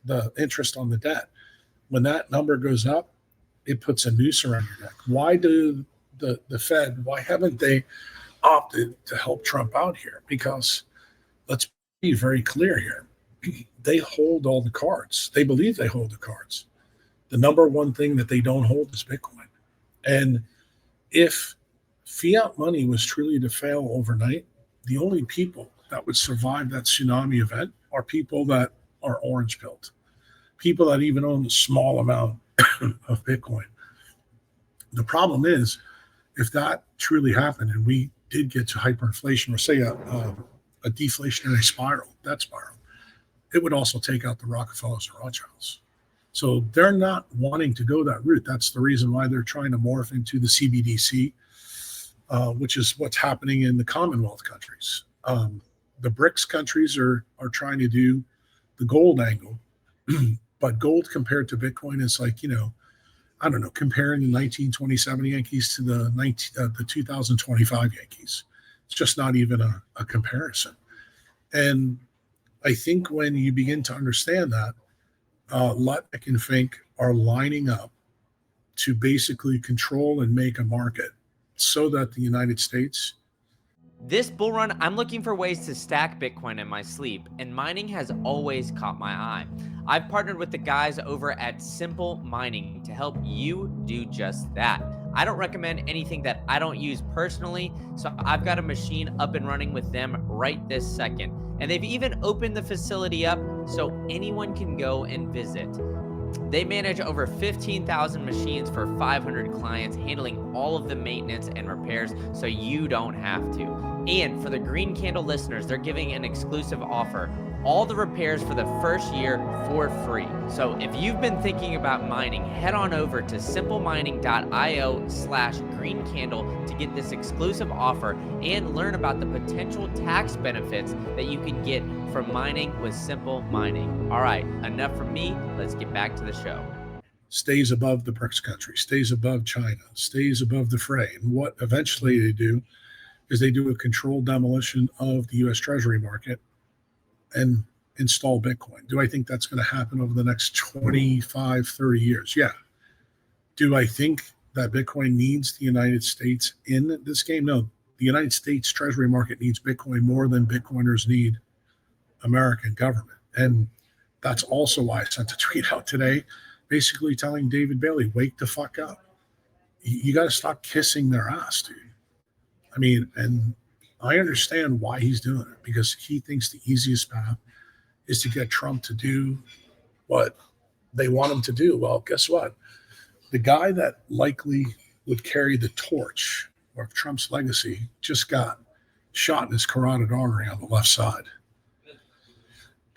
the interest on the debt. When that number goes up, it puts a noose around your neck. Why do the Fed, why haven't they opted to help Trump out here? Because let's be very clear here. They hold all the cards. They believe they hold the cards. The number one thing that they don't hold is Bitcoin. And if fiat money was truly to fail overnight, the only people that would survive that tsunami event are people that are orange pilled, people that even own a small amount of Bitcoin. The problem is, if that truly happened and we did get to hyperinflation or say a deflationary spiral, that spiral, it would also take out the Rockefellers and Rothschilds. So they're not wanting to go that route. That's the reason why they're trying to morph into the CBDC, which is what's happening in the Commonwealth countries. The BRICS countries are trying to do the gold angle, but gold compared to Bitcoin is like, I don't know, comparing the 1927 Yankees to the 2025 Yankees. It's just not even a comparison. And I think when you begin to understand that, Lutnick and Fink are lining up to basically control and make a market so that the United States. This bull run, I'm looking for ways to stack Bitcoin in my sleep, and mining has always caught my eye. I've partnered with the guys over at Simple Mining to help you do just that. I don't recommend anything that I don't use personally, so I've got a machine up and running with them right this second. And they've even opened the facility up so anyone can go and visit. They manage over 15,000 machines for 500 clients, handling all of the maintenance and repairs so you don't have to. And for the Green Candle listeners, they're giving an exclusive offer. all the repairs for the first year for free. So if you've been thinking about mining, head on over to simplemining.io/greencandle to get this exclusive offer and learn about the potential tax benefits that you can get from mining with Simple Mining. All right, enough from me. Let's get back to the show. Stays above the BRICS country, stays above China, stays above the fray. And what eventually they do is they do a controlled demolition of the U.S. Treasury market and install Bitcoin. Do I think that's going to happen over the next 25, 30 years? Yeah. Do I think that Bitcoin needs the United States in this game? No. The United States Treasury market needs Bitcoin more than Bitcoiners need American government. And that's also why I sent a tweet out today, basically telling David Bailey, wake the fuck up. You got to stop kissing their ass, dude. I mean, and I understand why he's doing it, because he thinks the easiest path is to get Trump to do what they want him to do. Well, guess what? The guy that likely would carry the torch of Trump's legacy just got shot in his carotid artery on the left side.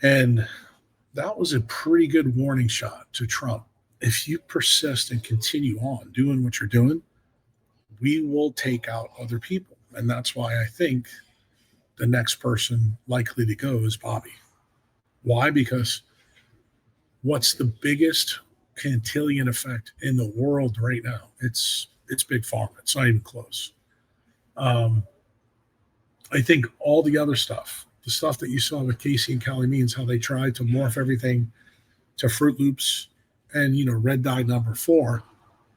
And that was a pretty good warning shot to Trump. If you persist and continue on doing what you're doing, we will take out other people. And that's why I think the next person likely to go is Bobby. Why? Because what's the biggest quintillion effect in the world right now? It's big pharma. It's not even close. I think all the other stuff, the stuff that you saw with Casey and Callie Means, how they tried to morph everything to Fruit Loops and, red dye number 4,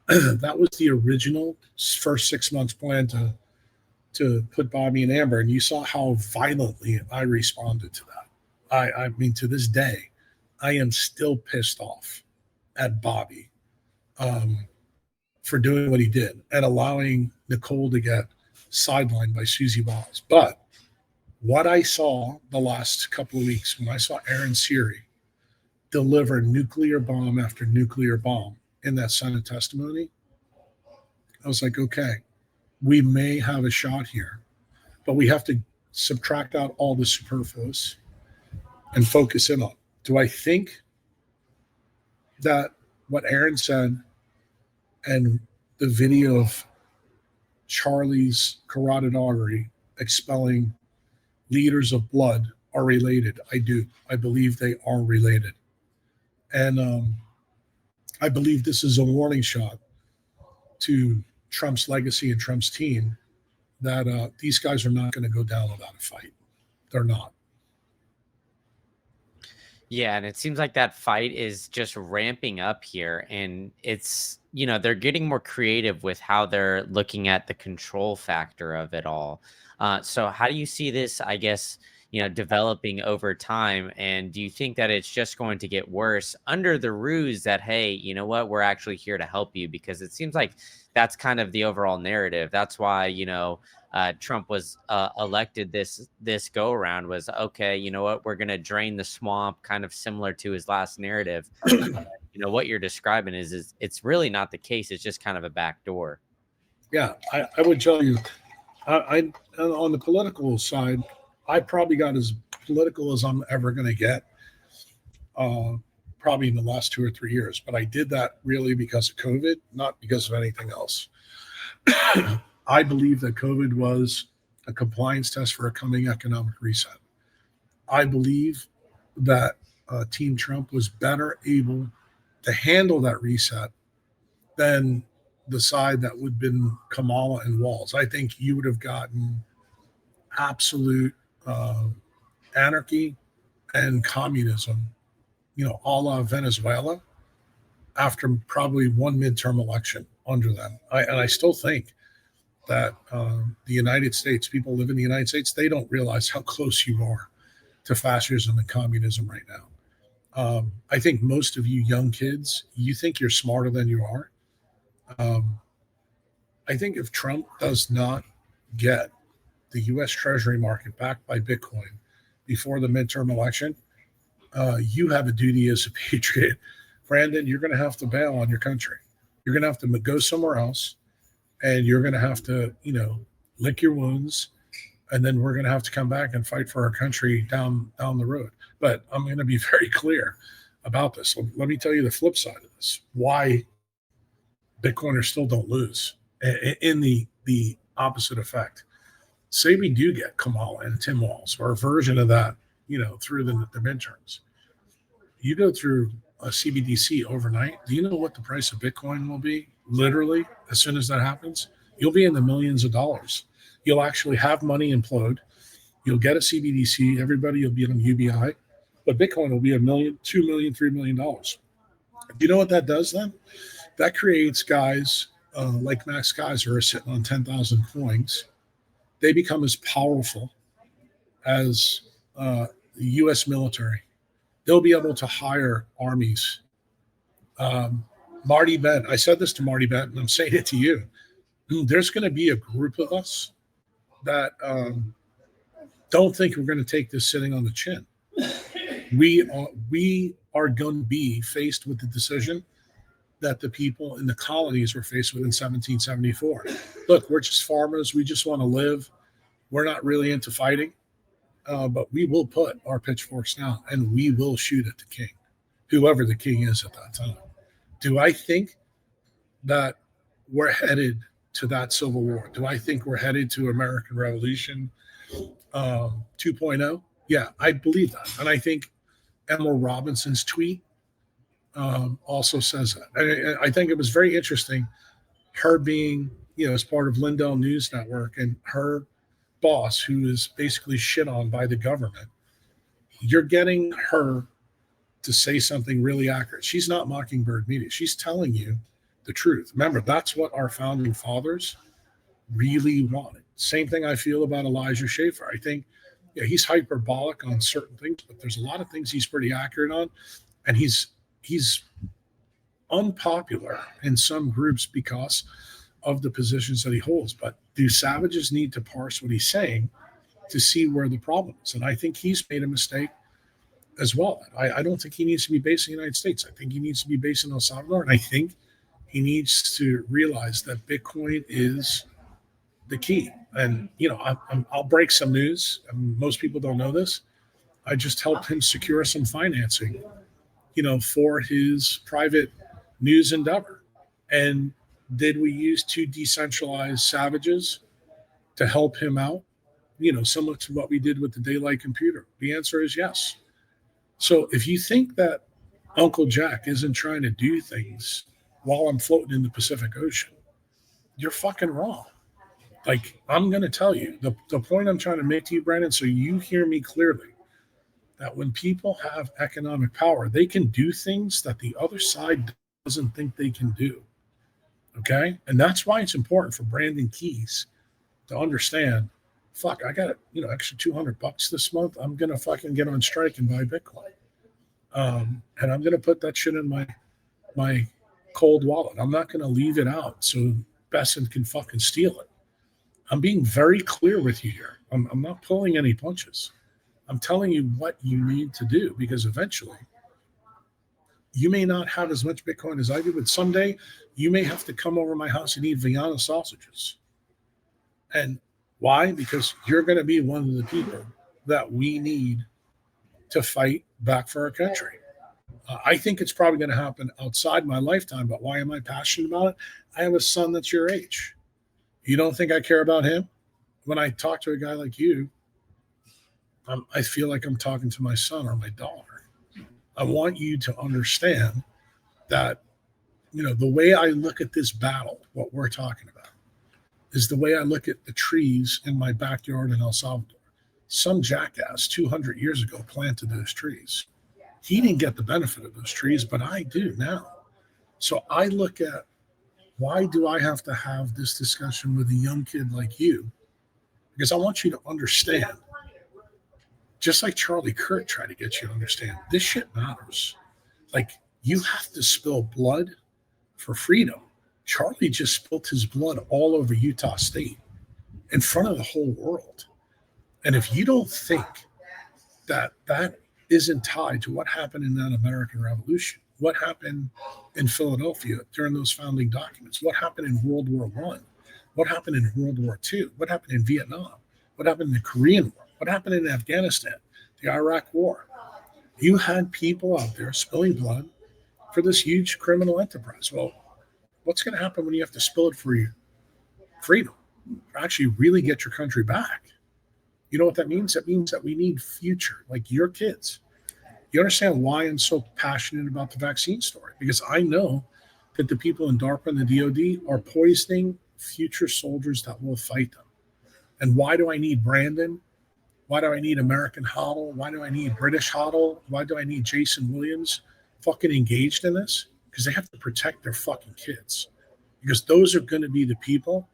that was the original first 6 months plan to put Bobby and Amber. And you saw how violently I responded to that. I mean, to this day, I am still pissed off at Bobby for doing what he did and allowing Nicole to get sidelined by Susie Wiles. But what I saw the last couple of weeks, when I saw Aaron Siri deliver nuclear bomb after nuclear bomb in that Senate testimony, I was like, okay, we may have a shot here, but we have to subtract out all the superfluous and focus in on. Do I think that what Aaron said and the video of Charlie's carotid artery expelling liters of blood are related? I do. I believe they are related. And I believe this is a warning shot to Trump's legacy and Trump's team that these guys are not going to go down without a fight. They're not. Yeah, and it seems like that fight is just ramping up here, and it's, they're getting more creative with how they're looking at the control factor of it all. So how do you see this, I guess, developing over time? And do you think that it's just going to get worse under the ruse that, hey, you know what, we're actually here to help you? Because it seems like that's kind of the overall narrative. That's why, Trump was elected this go around, was, okay, you know what, we're going to drain the swamp, kind of similar to his last narrative. What you're describing is it's really not the case. It's just kind of a backdoor. Yeah, I would tell you, I on the political side, I probably got as political as I'm ever going to get, probably in the last 2 or 3 years. But I did that really because of COVID, not because of anything else. I believe that COVID was a compliance test for a coming economic reset. I believe that Team Trump was better able to handle that reset than the side that would have been Kamala and Walz. I think you would have gotten absolute anarchy and communism, a la Venezuela, after probably one midterm election under them. And I still think that the United States, people live in the United States, they don't realize how close you are to fascism and communism right now. I think most of you young kids, you think you're smarter than you are. I think if Trump does not get the U.S. Treasury market backed by Bitcoin before the midterm election, you have a duty as a patriot. Brandon, you're going to have to bail on your country. You're going to have to go somewhere else, and you're going to have to, lick your wounds and then we're going to have to come back and fight for our country down the road. But I'm going to be very clear about this. Let me tell you the flip side of this. Why Bitcoiners still don't lose in the opposite effect. Say we do get Kamala and Tim Walz or a version of that, through the midterms. You go through a CBDC overnight. Do you know what the price of Bitcoin will be? Literally, as soon as that happens, you'll be in the millions of dollars. You'll actually have money implode. You'll get a CBDC. Everybody will be on UBI, but Bitcoin will be $1 million, $2 million, $3 million. Do you know what that does then? That creates guys like Max Kaiser are sitting on 10,000 coins. They become as powerful as the U.S. military. They'll be able to hire armies. Marty Bent, I said this to Marty Bent, and I'm saying it to you. There's going to be a group of us that don't think we're going to take this sitting on the chin. We are going to be faced with the decision that the people in the colonies were faced with in 1774. Look, we're just farmers. We just want to live. We're not really into fighting, but we will put our pitchforks down and we will shoot at the king, whoever the king is at that time. Do I think that we're headed to that civil war? Do I think we're headed to American Revolution 2.0? Yeah, I believe that. And I think Emma Robinson's tweet also says that. I think it was very interesting, her being, as part of Lindell News Network and her boss, who is basically shit on by the government. You're getting her to say something really accurate. She's not Mockingbird Media. She's telling you the truth. Remember, that's what our founding fathers really wanted. Same thing I feel about Elijah Schaffer. I think, he's hyperbolic on certain things, but there's a lot of things he's pretty accurate on. And he's unpopular in some groups because of the positions that he holds. But do savages need to parse what he's saying to see where the problem is? And I think he's made a mistake as well. I don't think he needs to be based in the United States. I think he needs to be based in El Salvador. And I think he needs to realize that Bitcoin is the key. And, I'll break some news. Most people don't know this. I just helped him secure some financing, for his private news endeavor. And did we use two decentralized savages to help him out? Similar to what we did with the Daylight Computer. The answer is yes. So if you think that Uncle Jack isn't trying to do things while I'm floating in the Pacific Ocean, you're fucking wrong. Like, I'm going to tell you, the point I'm trying to make to you, Brandon, so you hear me clearly, that when people have economic power, they can do things that the other side doesn't think they can do. Okay? And that's why it's important for Brandon Keys to understand, fuck, I got, extra $200 this month. I'm going to fucking get on strike and buy Bitcoin. And I'm going to put that shit in my cold wallet. I'm not going to leave it out so Besson can fucking steal it. I'm being very clear with you here. I'm not pulling any punches. I'm telling you what you need to do, because eventually you may not have as much Bitcoin as I do, but someday you may have to come over my house and eat Vienna sausages. And why? Because you're going to be one of the people that we need to fight back for our country. I think it's probably going to happen outside my lifetime, but why am I passionate about it? I have a son that's your age. You don't think I care about him? When I talk to a guy like you, I feel like I'm talking to my son or my daughter. I want you to understand that, the way I look at this battle, what we're talking about, is the way I look at the trees in my backyard in El Salvador. Some jackass 200 years ago planted those trees. He didn't get the benefit of those trees, but I do now. So I look at, why do I have to have this discussion with a young kid like you? Because I want you to understand, just like Charlie Kirk tried to get you to understand, this shit matters. Like, you have to spill blood for freedom. Charlie just spilled his blood all over Utah State in front of the whole world. And if you don't think that that isn't tied to what happened in that American Revolution, what happened in Philadelphia during those founding documents, what happened in World War I, what happened in World War II, what happened in Vietnam, What happened in the Korean War? What happened in Afghanistan? The Iraq War? You had people out there spilling blood for this huge criminal enterprise. Well, what's going to happen when you have to spill it for your freedom? Actually really get your country back. You know what that means? That means that we need future, like your kids. You understand why I'm so passionate about the vaccine story? Because I know that the people in DARPA and the DOD are poisoning future soldiers that will fight them. And why do I need Brandon? Why do I need American Hodl? Why do I need British Hodl? Why do I need Jason Williams fucking engaged in this? Because they have to protect their fucking kids. Because those are going to be the people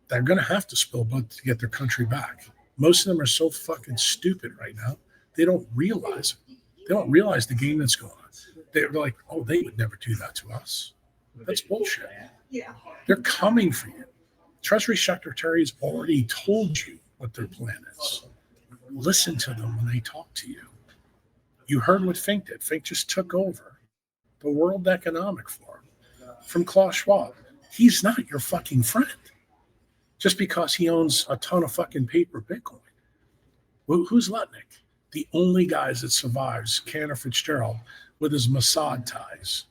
that are going to have to spill blood to get their country back. Most of them are so fucking stupid right now. They don't realize it. They don't realize the game that's going on. They're like, oh, they would never do that to us. That's bullshit. They're coming for you. Treasury Secretary has already told you what their plan is. Listen to them when they talk to you. You heard what Fink did. Fink just took over the World Economic Forum from Klaus Schwab. He's not your fucking friend just because he owns a ton of fucking paper Bitcoin. Who's Lutnick? The only guys that survives Cantor Fitzgerald with his Mossad ties.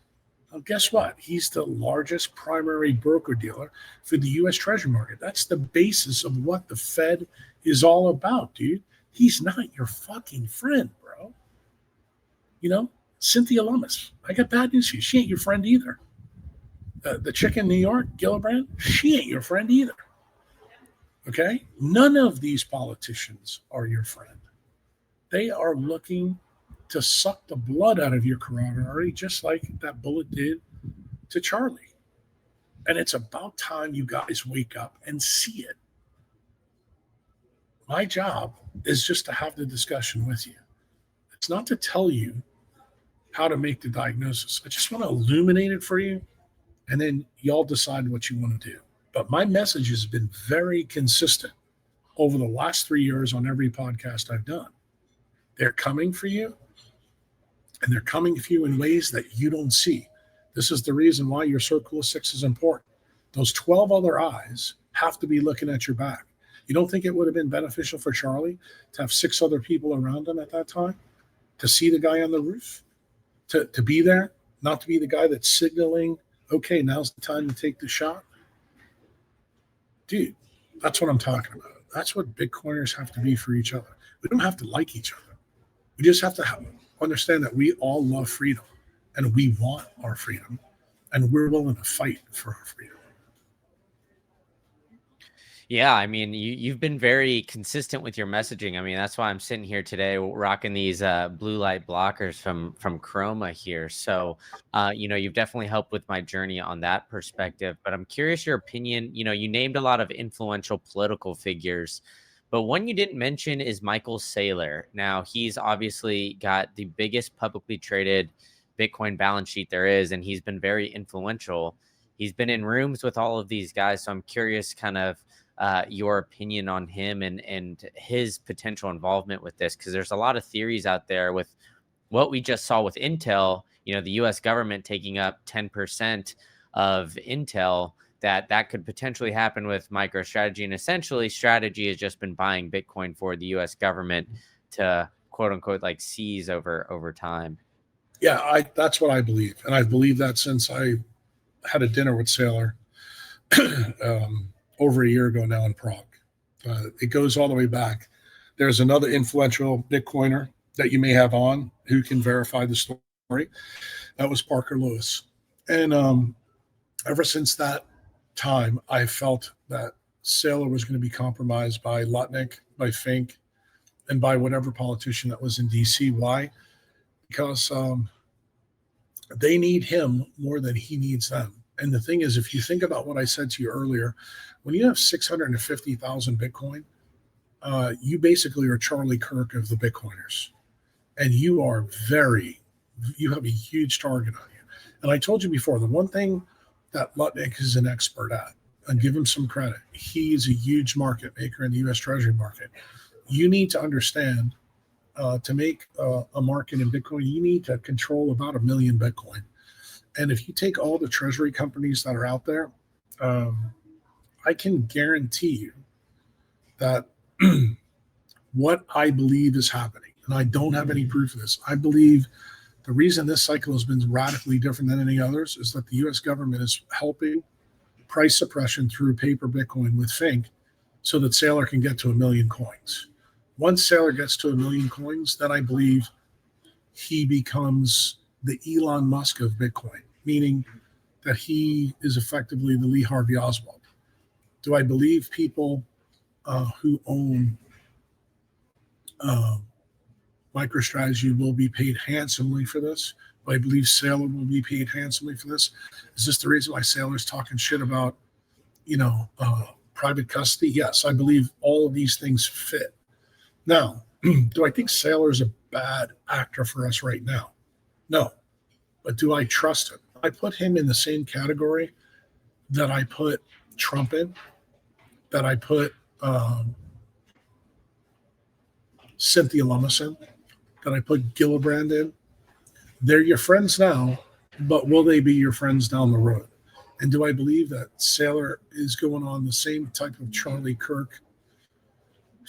Well, guess what? He's the largest primary broker-dealer for the U.S. Treasury market. That's the basis of what the Fed is all about, dude. He's not your fucking friend, bro. You know, Cynthia Lummis, I got bad news for you. She ain't your friend either. The chick in New York, Gillibrand, she ain't your friend either. Okay? None of these politicians are your friend. They are looking to suck the blood out of your carotid artery, just like that bullet did to Charlie. And it's about time you guys wake up and see it. My job is just to have the discussion with you. It's not to tell you how to make the diagnosis. I just want to illuminate it for you, and then y'all decide what you want to do. But my message has been very consistent over the last 3 years on every podcast I've done. They're coming for you, and they're coming for you in ways that you don't see. This is the reason why your circle of six is important. Those 12 other eyes have to be looking at your back. You don't think it would have been beneficial for Charlie to have 6 other people around him at that time? To see the guy on the roof? To be there? Not to be the guy that's signaling, okay, now's the time to take the shot? Dude, that's what I'm talking about. That's what Bitcoiners have to be for each other. We don't have to like each other. We just have to understand that we all love freedom, and we want our freedom, and we're willing to fight for our freedom. Yeah, I mean, you've been very consistent with your messaging. I mean, that's why I'm sitting here today rocking these blue light blockers from Chroma here. So, you've definitely helped with my journey on that perspective. But I'm curious your opinion. You know, you named a lot of influential political figures, but one you didn't mention is Michael Saylor. Now, he's obviously got the biggest publicly traded Bitcoin balance sheet there is, and he's been very influential. He's been in rooms with all of these guys. So I'm curious kind of your opinion on him and his potential involvement with this, because there's a lot of theories out there with what we just saw with Intel, the US government taking up 10% of Intel, that could potentially happen with MicroStrategy. And essentially Strategy has just been buying Bitcoin for the US government to quote unquote like seize over time. Yeah, that's what I believe. And I've believed that since I had a dinner with Saylor over a year ago now in Prague. It goes all the way back. There's another influential Bitcoiner that you may have on who can verify the story. That was Parker Lewis. And ever since that time, I felt that Saylor was going to be compromised by Lutnick, by Fink, and by whatever politician that was in DC. Why? Because they need him more than he needs them. And the thing is, if you think about what I said to you earlier, when you have 650,000 Bitcoin, you basically are Charlie Kirk of the Bitcoiners. And you have a huge target on you. And I told you before, the one thing that Lutnick is an expert at, and give him some credit, he is a huge market maker in the U.S. Treasury market. You need to understand, to make a market in Bitcoin, you need to control about 1 million Bitcoin. And if you take all the treasury companies that are out there, I can guarantee you that what I believe is happening, and I don't have any proof of this. I believe the reason this cycle has been radically different than any others is that the U.S. government is helping price suppression through paper Bitcoin with Fink so that Saylor can get to 1 million coins. Once Saylor gets to 1 million coins, then I believe he becomes the Elon Musk of Bitcoin, meaning that he is effectively the Lee Harvey Oswald. Do I believe people who own MicroStrategy will be paid handsomely for this? Do I believe Saylor will be paid handsomely for this? Is this the reason why Saylor's talking shit about, private custody? Yes, I believe all of these things fit. Now, do I think Saylor is a bad actor for us right now? No. But do I trust him? I put him in the same category that I put Trump in, that I put Cynthia Lummis in, that I put Gillibrand in. They're your friends now, but will they be your friends down the road? And do I believe that Saylor is going on the same type of Charlie Kirk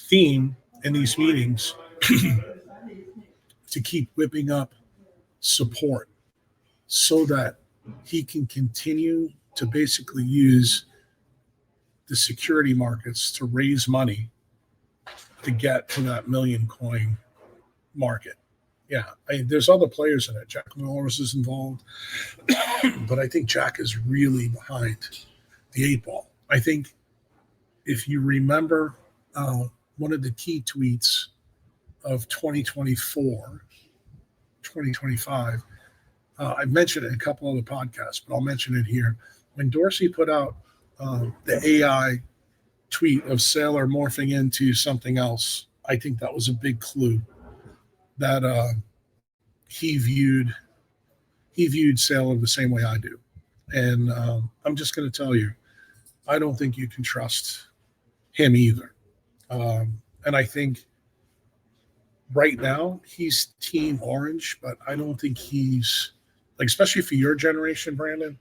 theme in these meetings to keep whipping up support so that he can continue to basically use the security markets to raise money to get to that million coin market? Yeah, there's other players in it. Jack Morris is involved, but I think Jack is really behind the 8 ball. I think if you remember one of the key tweets of 2024, 2025, I've mentioned it in a couple other podcasts, but I'll mention it here. When Dorsey put out the AI tweet of Saylor morphing into something else, I think that was a big clue that he viewed Saylor the same way I do. And I'm just going to tell you, I don't think you can trust him either. And I think right now he's team orange, but I don't think he's, like, especially for your generation, Brandon,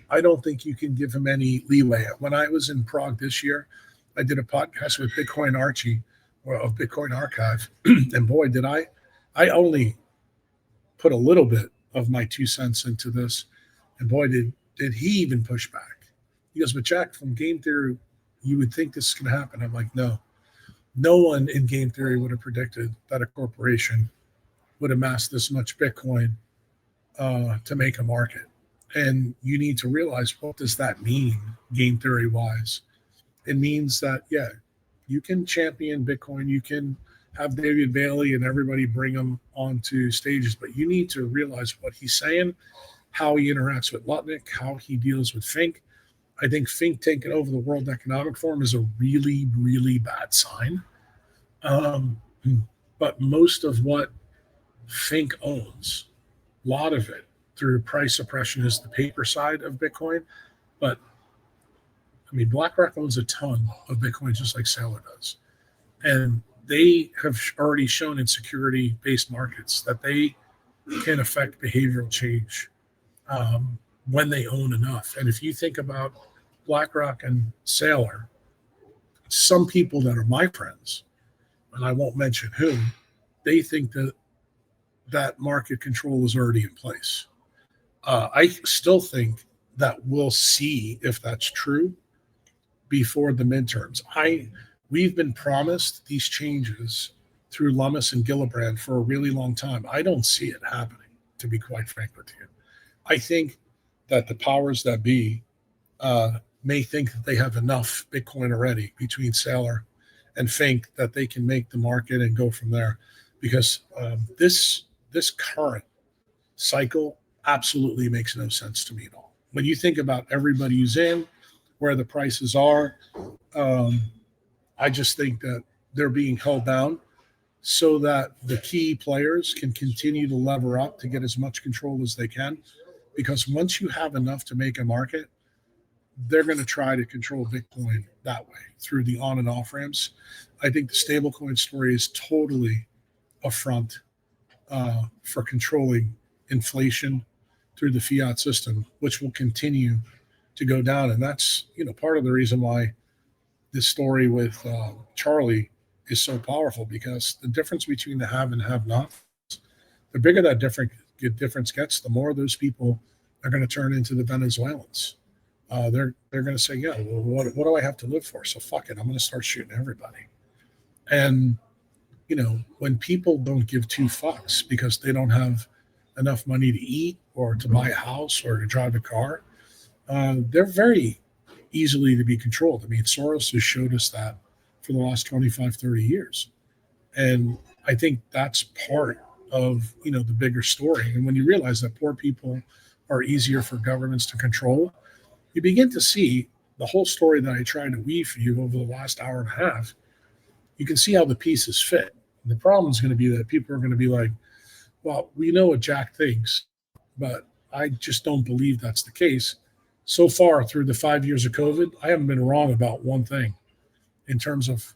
I don't think you can give him any leeway. When I was in Prague this year, I did a podcast with Bitcoin Archie of Bitcoin Archive. And boy, did I only put a little bit of my 2 cents into this. And boy, did he even push back. He goes, but Jack, from game theory, you would think this is going to happen. I'm like, no one in game theory would have predicted that a corporation would amass this much Bitcoin to make a market. And you need to realize, what does that mean game theory wise? It means that, yeah, you can champion Bitcoin. You can have David Bailey and everybody bring them onto stages, but you need to realize what he's saying, how he interacts with Lutnick, how he deals with Fink. I think Fink taking over the World Economic Forum is a really, really bad sign. But most of what Fink owns, a lot of it through price suppression, is the paper side of Bitcoin. But I mean, BlackRock owns a ton of Bitcoin just like Saylor does. And they have already shown in security-based markets that they can affect behavioral change when they own enough. And if you think about BlackRock and Saylor, some people that are my friends, and I won't mention who, they think that market control is already in place. I still think that we'll see if that's true before the midterms. We've been promised these changes through Lummis and Gillibrand for a really long time. I don't see it happening, to be quite frank with you. I think that the powers that be may think that they have enough Bitcoin already between Saylor and Fink that they can make the market and go from there. Because this current cycle absolutely makes no sense to me at all. When you think about everybody who's in, where the prices are, I just think that they're being held down so that the key players can continue to lever up to get as much control as they can. Because once you have enough to make a market, they're going to try to control Bitcoin that way through the on and off ramps. I think the stablecoin story is totally a front for controlling inflation through the fiat system, which will continue to go down. And that's, part of the reason why this story with Charlie is so powerful, because the difference between the have and have not, the bigger that difference gets, the more those people are going to turn into the Venezuelans. They're going to say, yeah, well, what do I have to live for? So fuck it, I'm going to start shooting everybody. And when people don't give two fucks because they don't have enough money to eat or to buy a house or to drive a car, they're very easily to be controlled. I mean, Soros has showed us that for the last 25, 30 years. And I think that's part of, the bigger story. And when you realize that poor people are easier for governments to control, you begin to see the whole story that I tried to weave for you over the last hour and a half. You can see how the pieces fit. And the problem is going to be that people are going to be like, well, we know what Jack thinks, but I just don't believe that's the case. So far, through the 5 years of COVID, I haven't been wrong about one thing in terms of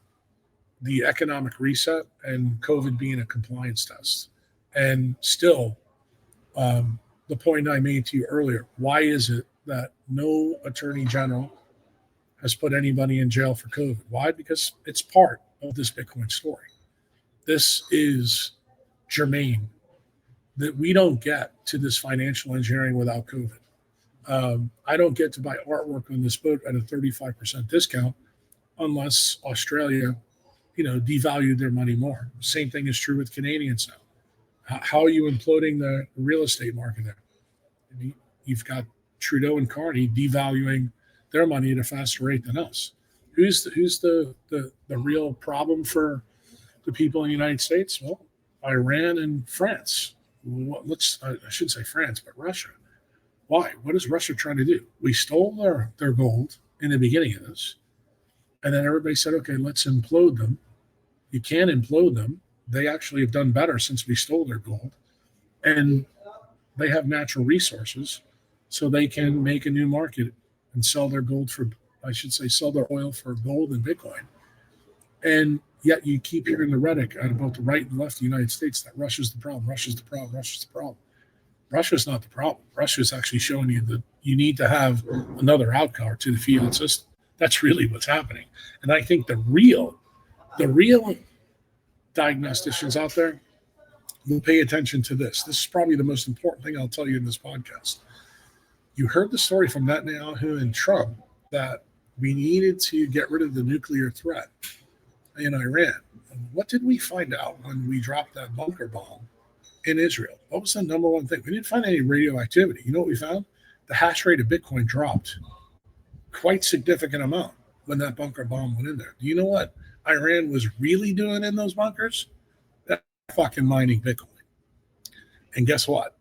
the economic reset and COVID being a compliance test. And still, the point I made to you earlier, why is it that no attorney general has put anybody in jail for COVID? Why? Because it's part of this Bitcoin story. This is germane, that we don't get to this financial engineering without COVID. I don't get to buy artwork on this boat at a 35% discount unless Australia, devalued their money more. Same thing is true with Canadians now. How are you imploding the real estate market there? I mean, you've got Trudeau and Carney devaluing their money at a faster rate than us. Who's the real problem for the people in the United States? Well, Iran and France. I shouldn't say France, but Russia. Why? What is Russia trying to do? We stole their gold in the beginning of this. And then everybody said, okay, let's implode them. You can't implode them. They actually have done better since we stole their gold. And they have natural resources, so they can make a new market and sell their sell their oil for gold and Bitcoin. And yet you keep hearing the rhetoric out about the right and left of the United States that Russia's the problem, Russia's the problem, Russia's the problem. Russia's not the problem. Russia's actually showing you that you need to have another outcome to the fiat system. That's really what's happening. And I think the real diagnosticians out there will pay attention to this. This is probably the most important thing I'll tell you in this podcast. You heard the story from Netanyahu and Trump that we needed to get rid of the nuclear threat in Iran. And what did we find out when we dropped that bunker bomb in Israel? What was the number one thing? We didn't find any radioactivity. You know what we found? The hash rate of Bitcoin dropped quite significant amount when that bunker bomb went in there. Do you know what Iran was really doing in those bunkers? That fucking mining Bitcoin. And guess what?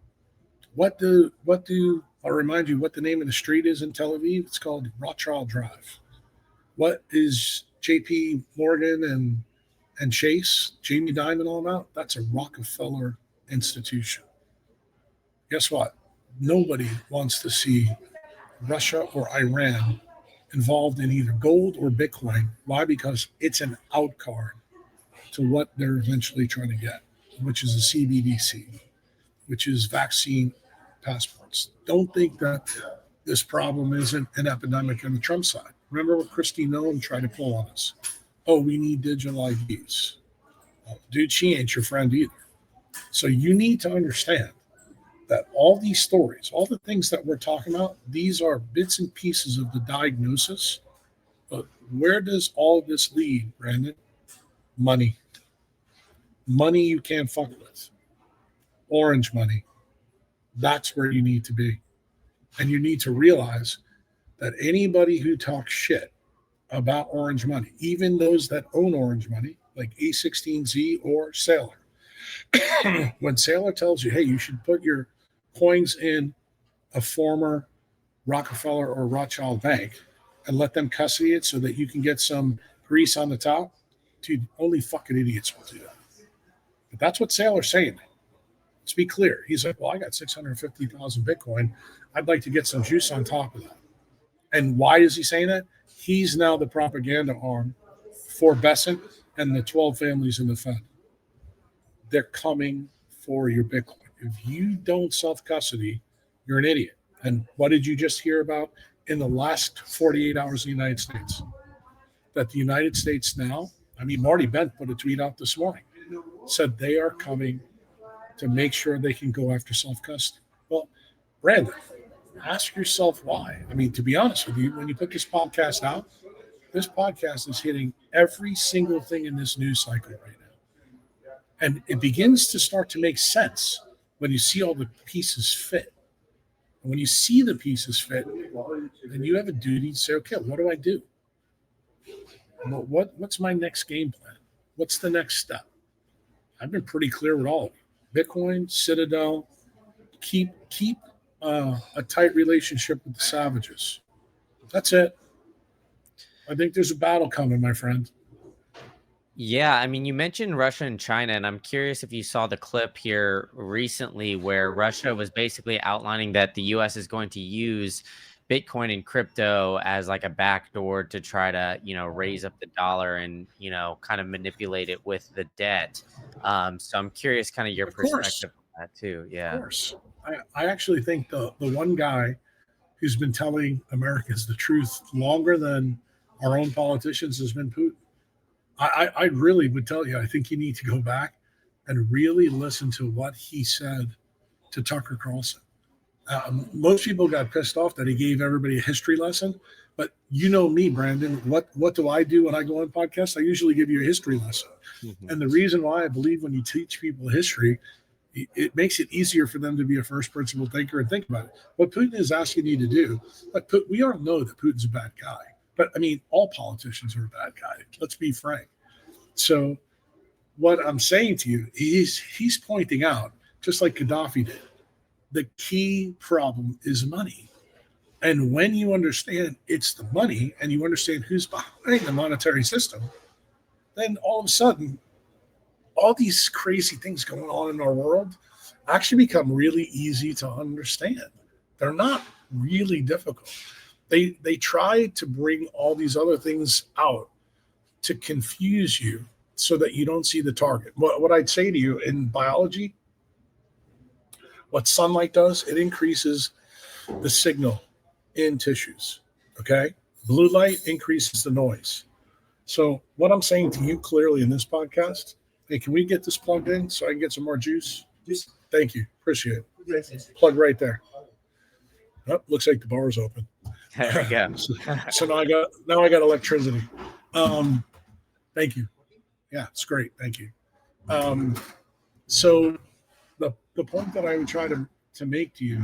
I'll remind you what the name of the street is in Tel Aviv. It's called Rothschild Drive. What is JP Morgan and Chase, Jamie Dimon, all about? That's a Rockefeller institution. Guess what? Nobody wants to see Russia or Iran involved in either gold or Bitcoin. Why? Because it's an out card to what they're eventually trying to get, which is a CBDC, which is vaccine passports. Don't think that this problem isn't an epidemic on the Trump side. Remember what Kristi Noem tried to pull on us? Oh, we need digital IDs. Oh, dude, she ain't your friend either. So you need to understand that all these stories, all the things that we're talking about, these are bits and pieces of the diagnosis. But where does all this lead, Brandon? Money. Money you can't fuck with. Orange money. That's where you need to be. And you need to realize that anybody who talks shit about orange money, even those that own orange money, like A16Z or Sailor, when Sailor tells you, hey, you should put your coins in a former Rockefeller or Rothschild bank and let them custody it so that you can get some grease on the top, dude, only fucking idiots will do that. But that's what Sailor's saying. Let's be clear. He's like, well, I got 650,000 Bitcoin. I'd like to get some juice on top of that. And why is he saying that? He's now the propaganda arm for Besant and the 12 families in the Fed. They're coming for your Bitcoin. If you don't self-custody, you're an idiot. And what did you just hear about in the last 48 hours in the United States? That the United States now I mean, Marty Bent put a tweet out this morning, said they are coming to make sure they can go after self-custody. Well, Brandon, ask yourself why. I mean, to be honest with you, when you put this podcast out, this podcast is hitting every single thing in this news cycle right now. And it begins to start to make sense when you see all the pieces fit. And when you see the pieces fit, then you have a duty to say, okay, what do I do? What's my next game plan? What's the next step? I've been pretty clear with all of you. Bitcoin, Citadel, keep a tight relationship with the savages. That's it. I think there's a battle coming, my friend. Yeah, I mean, you mentioned Russia and China, and I'm curious if you saw the clip here recently where Russia was basically outlining that the US is going to use Bitcoin and crypto as like a backdoor to try to, raise up the dollar and, kind of manipulate it with the debt. So I'm curious kind of your perspective on that too. Yeah. Of course. I actually think the one guy who's been telling Americans the truth longer than our own politicians has been Putin. I really would tell you, I think you need to go back and really listen to what he said to Tucker Carlson. Most people got pissed off that he gave everybody a history lesson, but you know me, Brandon. What do I do when I go on podcasts? I usually give you a history lesson. Mm-hmm. And the reason why I believe when you teach people history, it makes it easier for them to be a first principle thinker and think about it. What Putin is asking you to do, we all know that Putin's a bad guy. But I mean, all politicians are a bad guy. Let's be frank. So what I'm saying to you, he's pointing out, just like Gaddafi did, the key problem is money. And when you understand it's the money and you understand who's behind the monetary system, then all of a sudden, all these crazy things going on in our world actually become really easy to understand. They're not really difficult. They try to bring all these other things out to confuse you so that you don't see the target. What I'd say to you in biology, what sunlight does, it increases the signal in tissues, okay? Blue light increases the noise. So what I'm saying to you clearly in this podcast, hey, can we get this plugged in so I can get some more juice? Thank you. Appreciate it. Plug right there. Oh, looks like the bar's open. There we go. So now I got electricity. Thank you. Yeah, it's great. Thank you. So the point that I would try to make to you,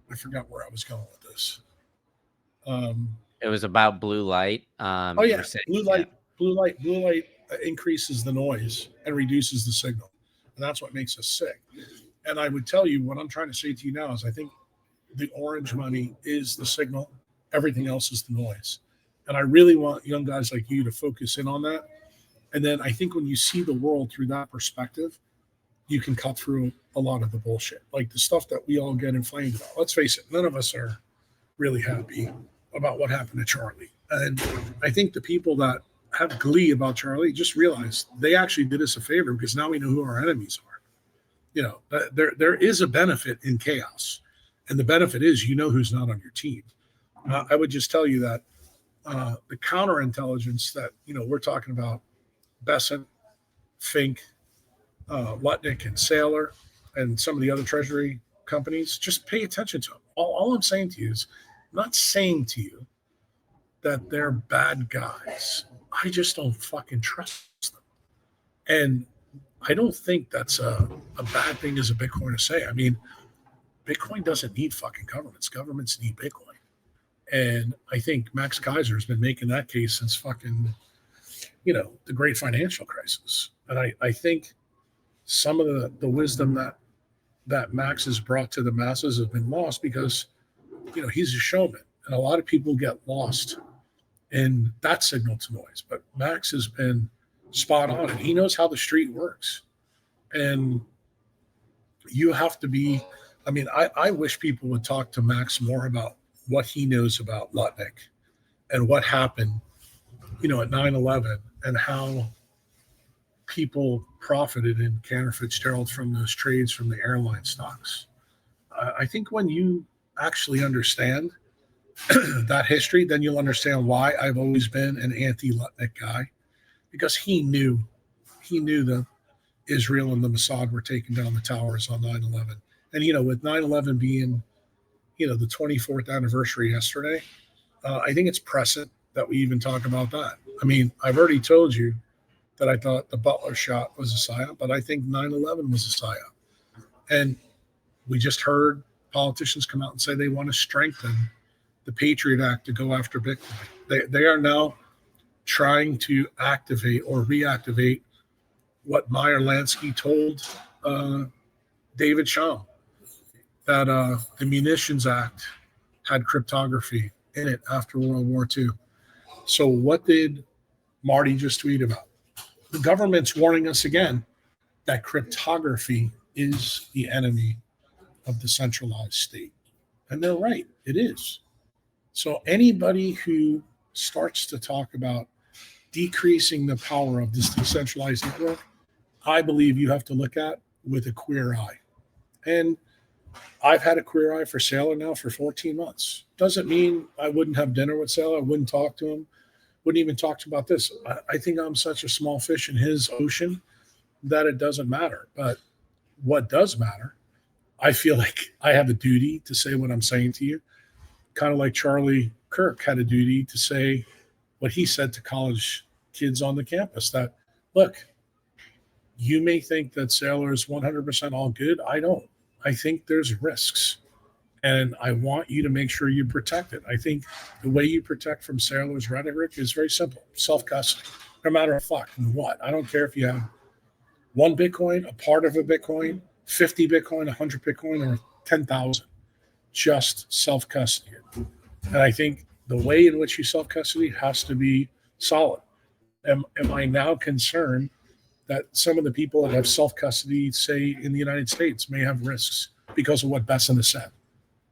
I forgot where I was going with this. It was about blue light. Blue light increases the noise and reduces the signal, and that's what makes us sick. And I would tell you what I'm trying to say to you now is I think the orange money is the signal. Everything else is the noise. And I really want young guys like you to focus in on that. And then I think when you see the world through that perspective, you can cut through a lot of the bullshit, like the stuff that we all get inflamed about. Let's face it, none of us are really happy about what happened to Charlie. And I think the people that have glee about Charlie just realize they actually did us a favor because now we know who our enemies are. There is a benefit in chaos. And the benefit is, who's not on your team. I would just tell you that the counterintelligence that, we're talking about, Besant, Fink, Lutnick, and Saylor, and some of the other treasury companies, just pay attention to them. All I'm saying to you is, I'm not saying to you that they're bad guys. I just don't fucking trust them. And I don't think that's a bad thing as a Bitcoiner to say. I mean, Bitcoin doesn't need fucking governments. Governments need Bitcoin. And I think Max Kaiser has been making that case since fucking, the great financial crisis. And I think some of the wisdom that Max has brought to the masses has been lost because, he's a showman. And a lot of people get lost in that signal to noise. But Max has been spot on, and he knows how the street works. And you have to be, I wish people would talk to Max more about what he knows about Lutnick and what happened, at 9/11 and how people profited in Cantor Fitzgerald from those trades from the airline stocks. I think when you actually understand that history, then you'll understand why I've always been an anti-Lutnick guy, because he knew that Israel and the Mossad were taking down the towers on 9/11. And, with 9/11 being, the 24th anniversary yesterday, I think it's precedent that we even talk about that. I mean, I've already told you that I thought the Butler shot was a psyop, but I think 9/11 was a psyop. And we just heard politicians come out and say they want to strengthen the Patriot Act to go after Bitcoin. They are now trying to activate or reactivate what Meyer Lansky told David Shum, that the Munitions Act had cryptography in it after World War II. So what did Marty just tweet about? The government's warning us again that cryptography is the enemy of the centralized state. And they're right, it is. So anybody who starts to talk about decreasing the power of this decentralized network, I believe you have to look at with a queer eye. And I've had a queer eye for Saylor now for 14 months. Doesn't mean I wouldn't have dinner with Saylor. I wouldn't talk to him. Wouldn't even talk to him about this. I think I'm such a small fish in his ocean that it doesn't matter. But what does matter, I feel like I have a duty to say what I'm saying to you. Kind of like Charlie Kirk had a duty to say what he said to college kids on the campus, that, look, you may think that Saylor is 100% all good. I don't. I think there's risks. And I want you to make sure you protect it. I think the way you protect from Saylor's rhetoric is very simple. Self-custody, no matter what. I don't care if you have 1 Bitcoin, a part of a Bitcoin, 50 Bitcoin, 100 Bitcoin, or 10,000. Just self-custody. And I think the way in which you self-custody has to be solid. Am I now concerned that some of the people that have self-custody, say, in the United States, may have risks because of what Besson has said?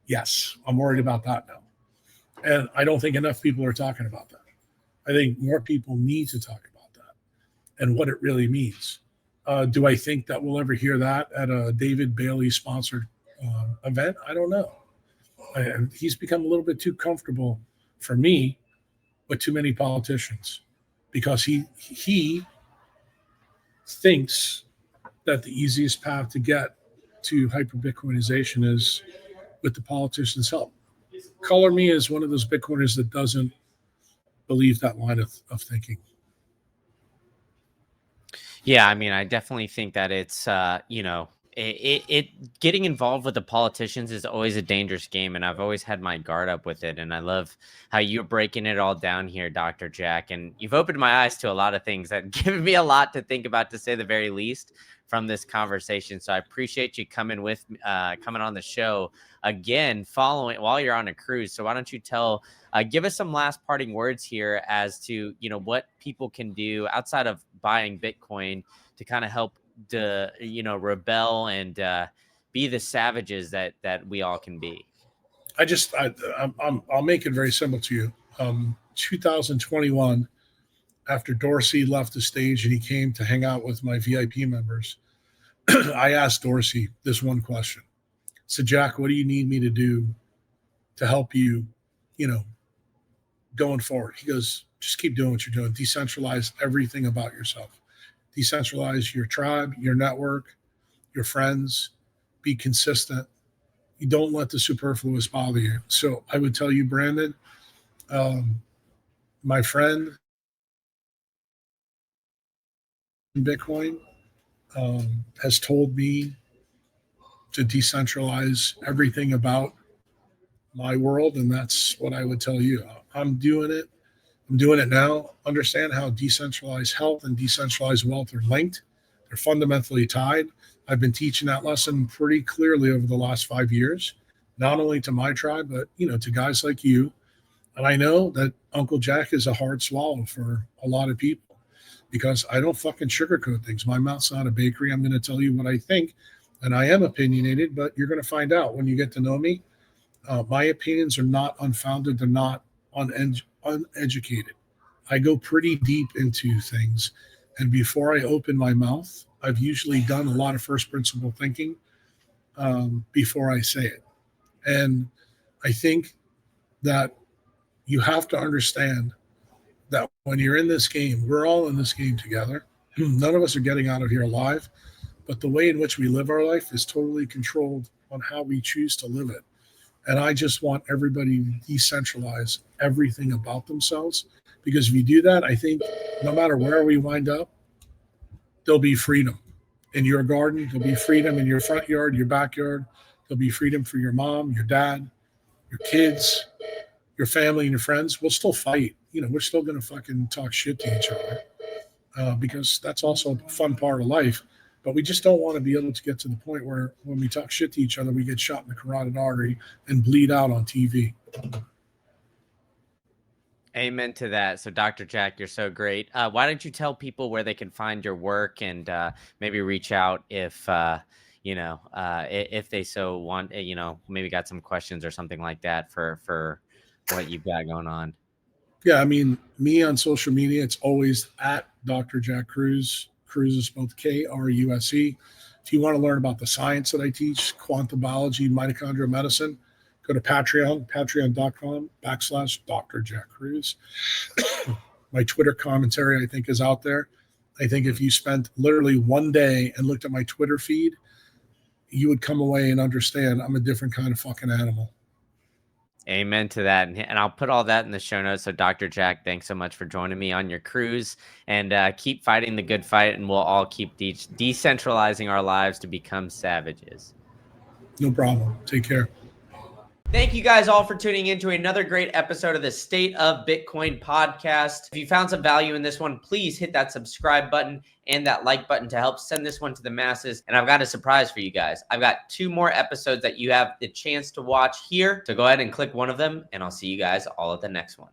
Yes, I'm worried about that now. And I don't think enough people are talking about that. I think more people need to talk about that and what it really means. Do I think that we'll ever hear that at a David Bailey-sponsored event? I don't know. He's become a little bit too comfortable for me with too many politicians, because he thinks that the easiest path to get to hyper-Bitcoinization is with the politicians' help. Color me as one of those Bitcoiners that doesn't believe that line of thinking. Yeah, I mean, I definitely think that it's, it getting involved with the politicians is always a dangerous game, and I've always had my guard up with it. And I love how you're breaking it all down here, Dr. Jack, and you've opened my eyes to a lot of things that give me a lot to think about, to say the very least, from this conversation. So I appreciate you coming on the show again, following while you're on a cruise. So why don't you give us some last parting words here as to, what people can do outside of buying Bitcoin to kind of help rebel and be the savages that we all can be. I'll make it very simple to you. 2021, after Dorsey left the stage and he came to hang out with my VIP members, I asked Dorsey this one question. I said, Jack, what do you need me to do to help you, going forward? He goes, just keep doing what you're doing. Decentralize everything about yourself. Decentralize your tribe, your network, your friends. Be consistent. You don't let the superfluous bother you. So I would tell you, Brandon, my friend, Bitcoin, has told me to decentralize everything about my world, and that's what I would tell you. I'm doing it. I'm doing it now. Understand how decentralized health and decentralized wealth are linked. They're fundamentally tied. I've been teaching that lesson pretty clearly over the last 5 years, not only to my tribe, but to guys like you. And I know that Uncle Jack is a hard swallow for a lot of people, because I don't fucking sugarcoat things. My mouth's not a bakery. I'm going to tell you what I think, and I am opinionated, but you're going to find out when you get to know me. My opinions are not unfounded. They're not uneducated. I go pretty deep into things, and before I open my mouth, I've usually done a lot of first principle thinking before I say it. And I think that you have to understand that when you're in this game, we're all in this game together. None of us are getting out of here alive, but the way in which we live our life is totally controlled on how we choose to live it. And I just want everybody to decentralize everything about themselves, because if you do that, I think no matter where we wind up, there'll be freedom in your garden. There'll be freedom in your front yard, your backyard. There'll be freedom for your mom, your dad, your kids, your family, and your friends. We'll still fight. We're still going to fucking talk shit to each other, because that's also a fun part of life. But we just don't want to be able to get to the point where when we talk shit to each other, we get shot in the carotid artery and bleed out on TV. Amen to that. So, Dr. Jack, you're so great. Why don't you tell people where they can find your work and maybe reach out if they so want, maybe got some questions or something like that for what you've got going on. Yeah, I mean, me on social media, it's always at Dr. Jack Kruse. Kruse is spelled Kruse. If you want to learn about the science that I teach, quantum biology, mitochondrial medicine, go to Patreon, patreon.com/Dr. Jack Kruse. My Twitter commentary, I think, is out there. I think if you spent literally one day and looked at my Twitter feed, you would come away and understand I'm a different kind of fucking animal. Amen to that. And I'll put all that in the show notes. So, Dr. Jack, thanks so much for joining me on your cruise, and keep fighting the good fight, and we'll all keep decentralizing our lives to become savages. No problem. Take care. Thank you guys all for tuning in to another great episode of the State of Bitcoin podcast. If you found some value in this one, please hit that subscribe button and that like button to help send this one to the masses. And I've got a surprise for you guys. I've got 2 more episodes that you have the chance to watch here. So go ahead and click one of them, and I'll see you guys all at the next one.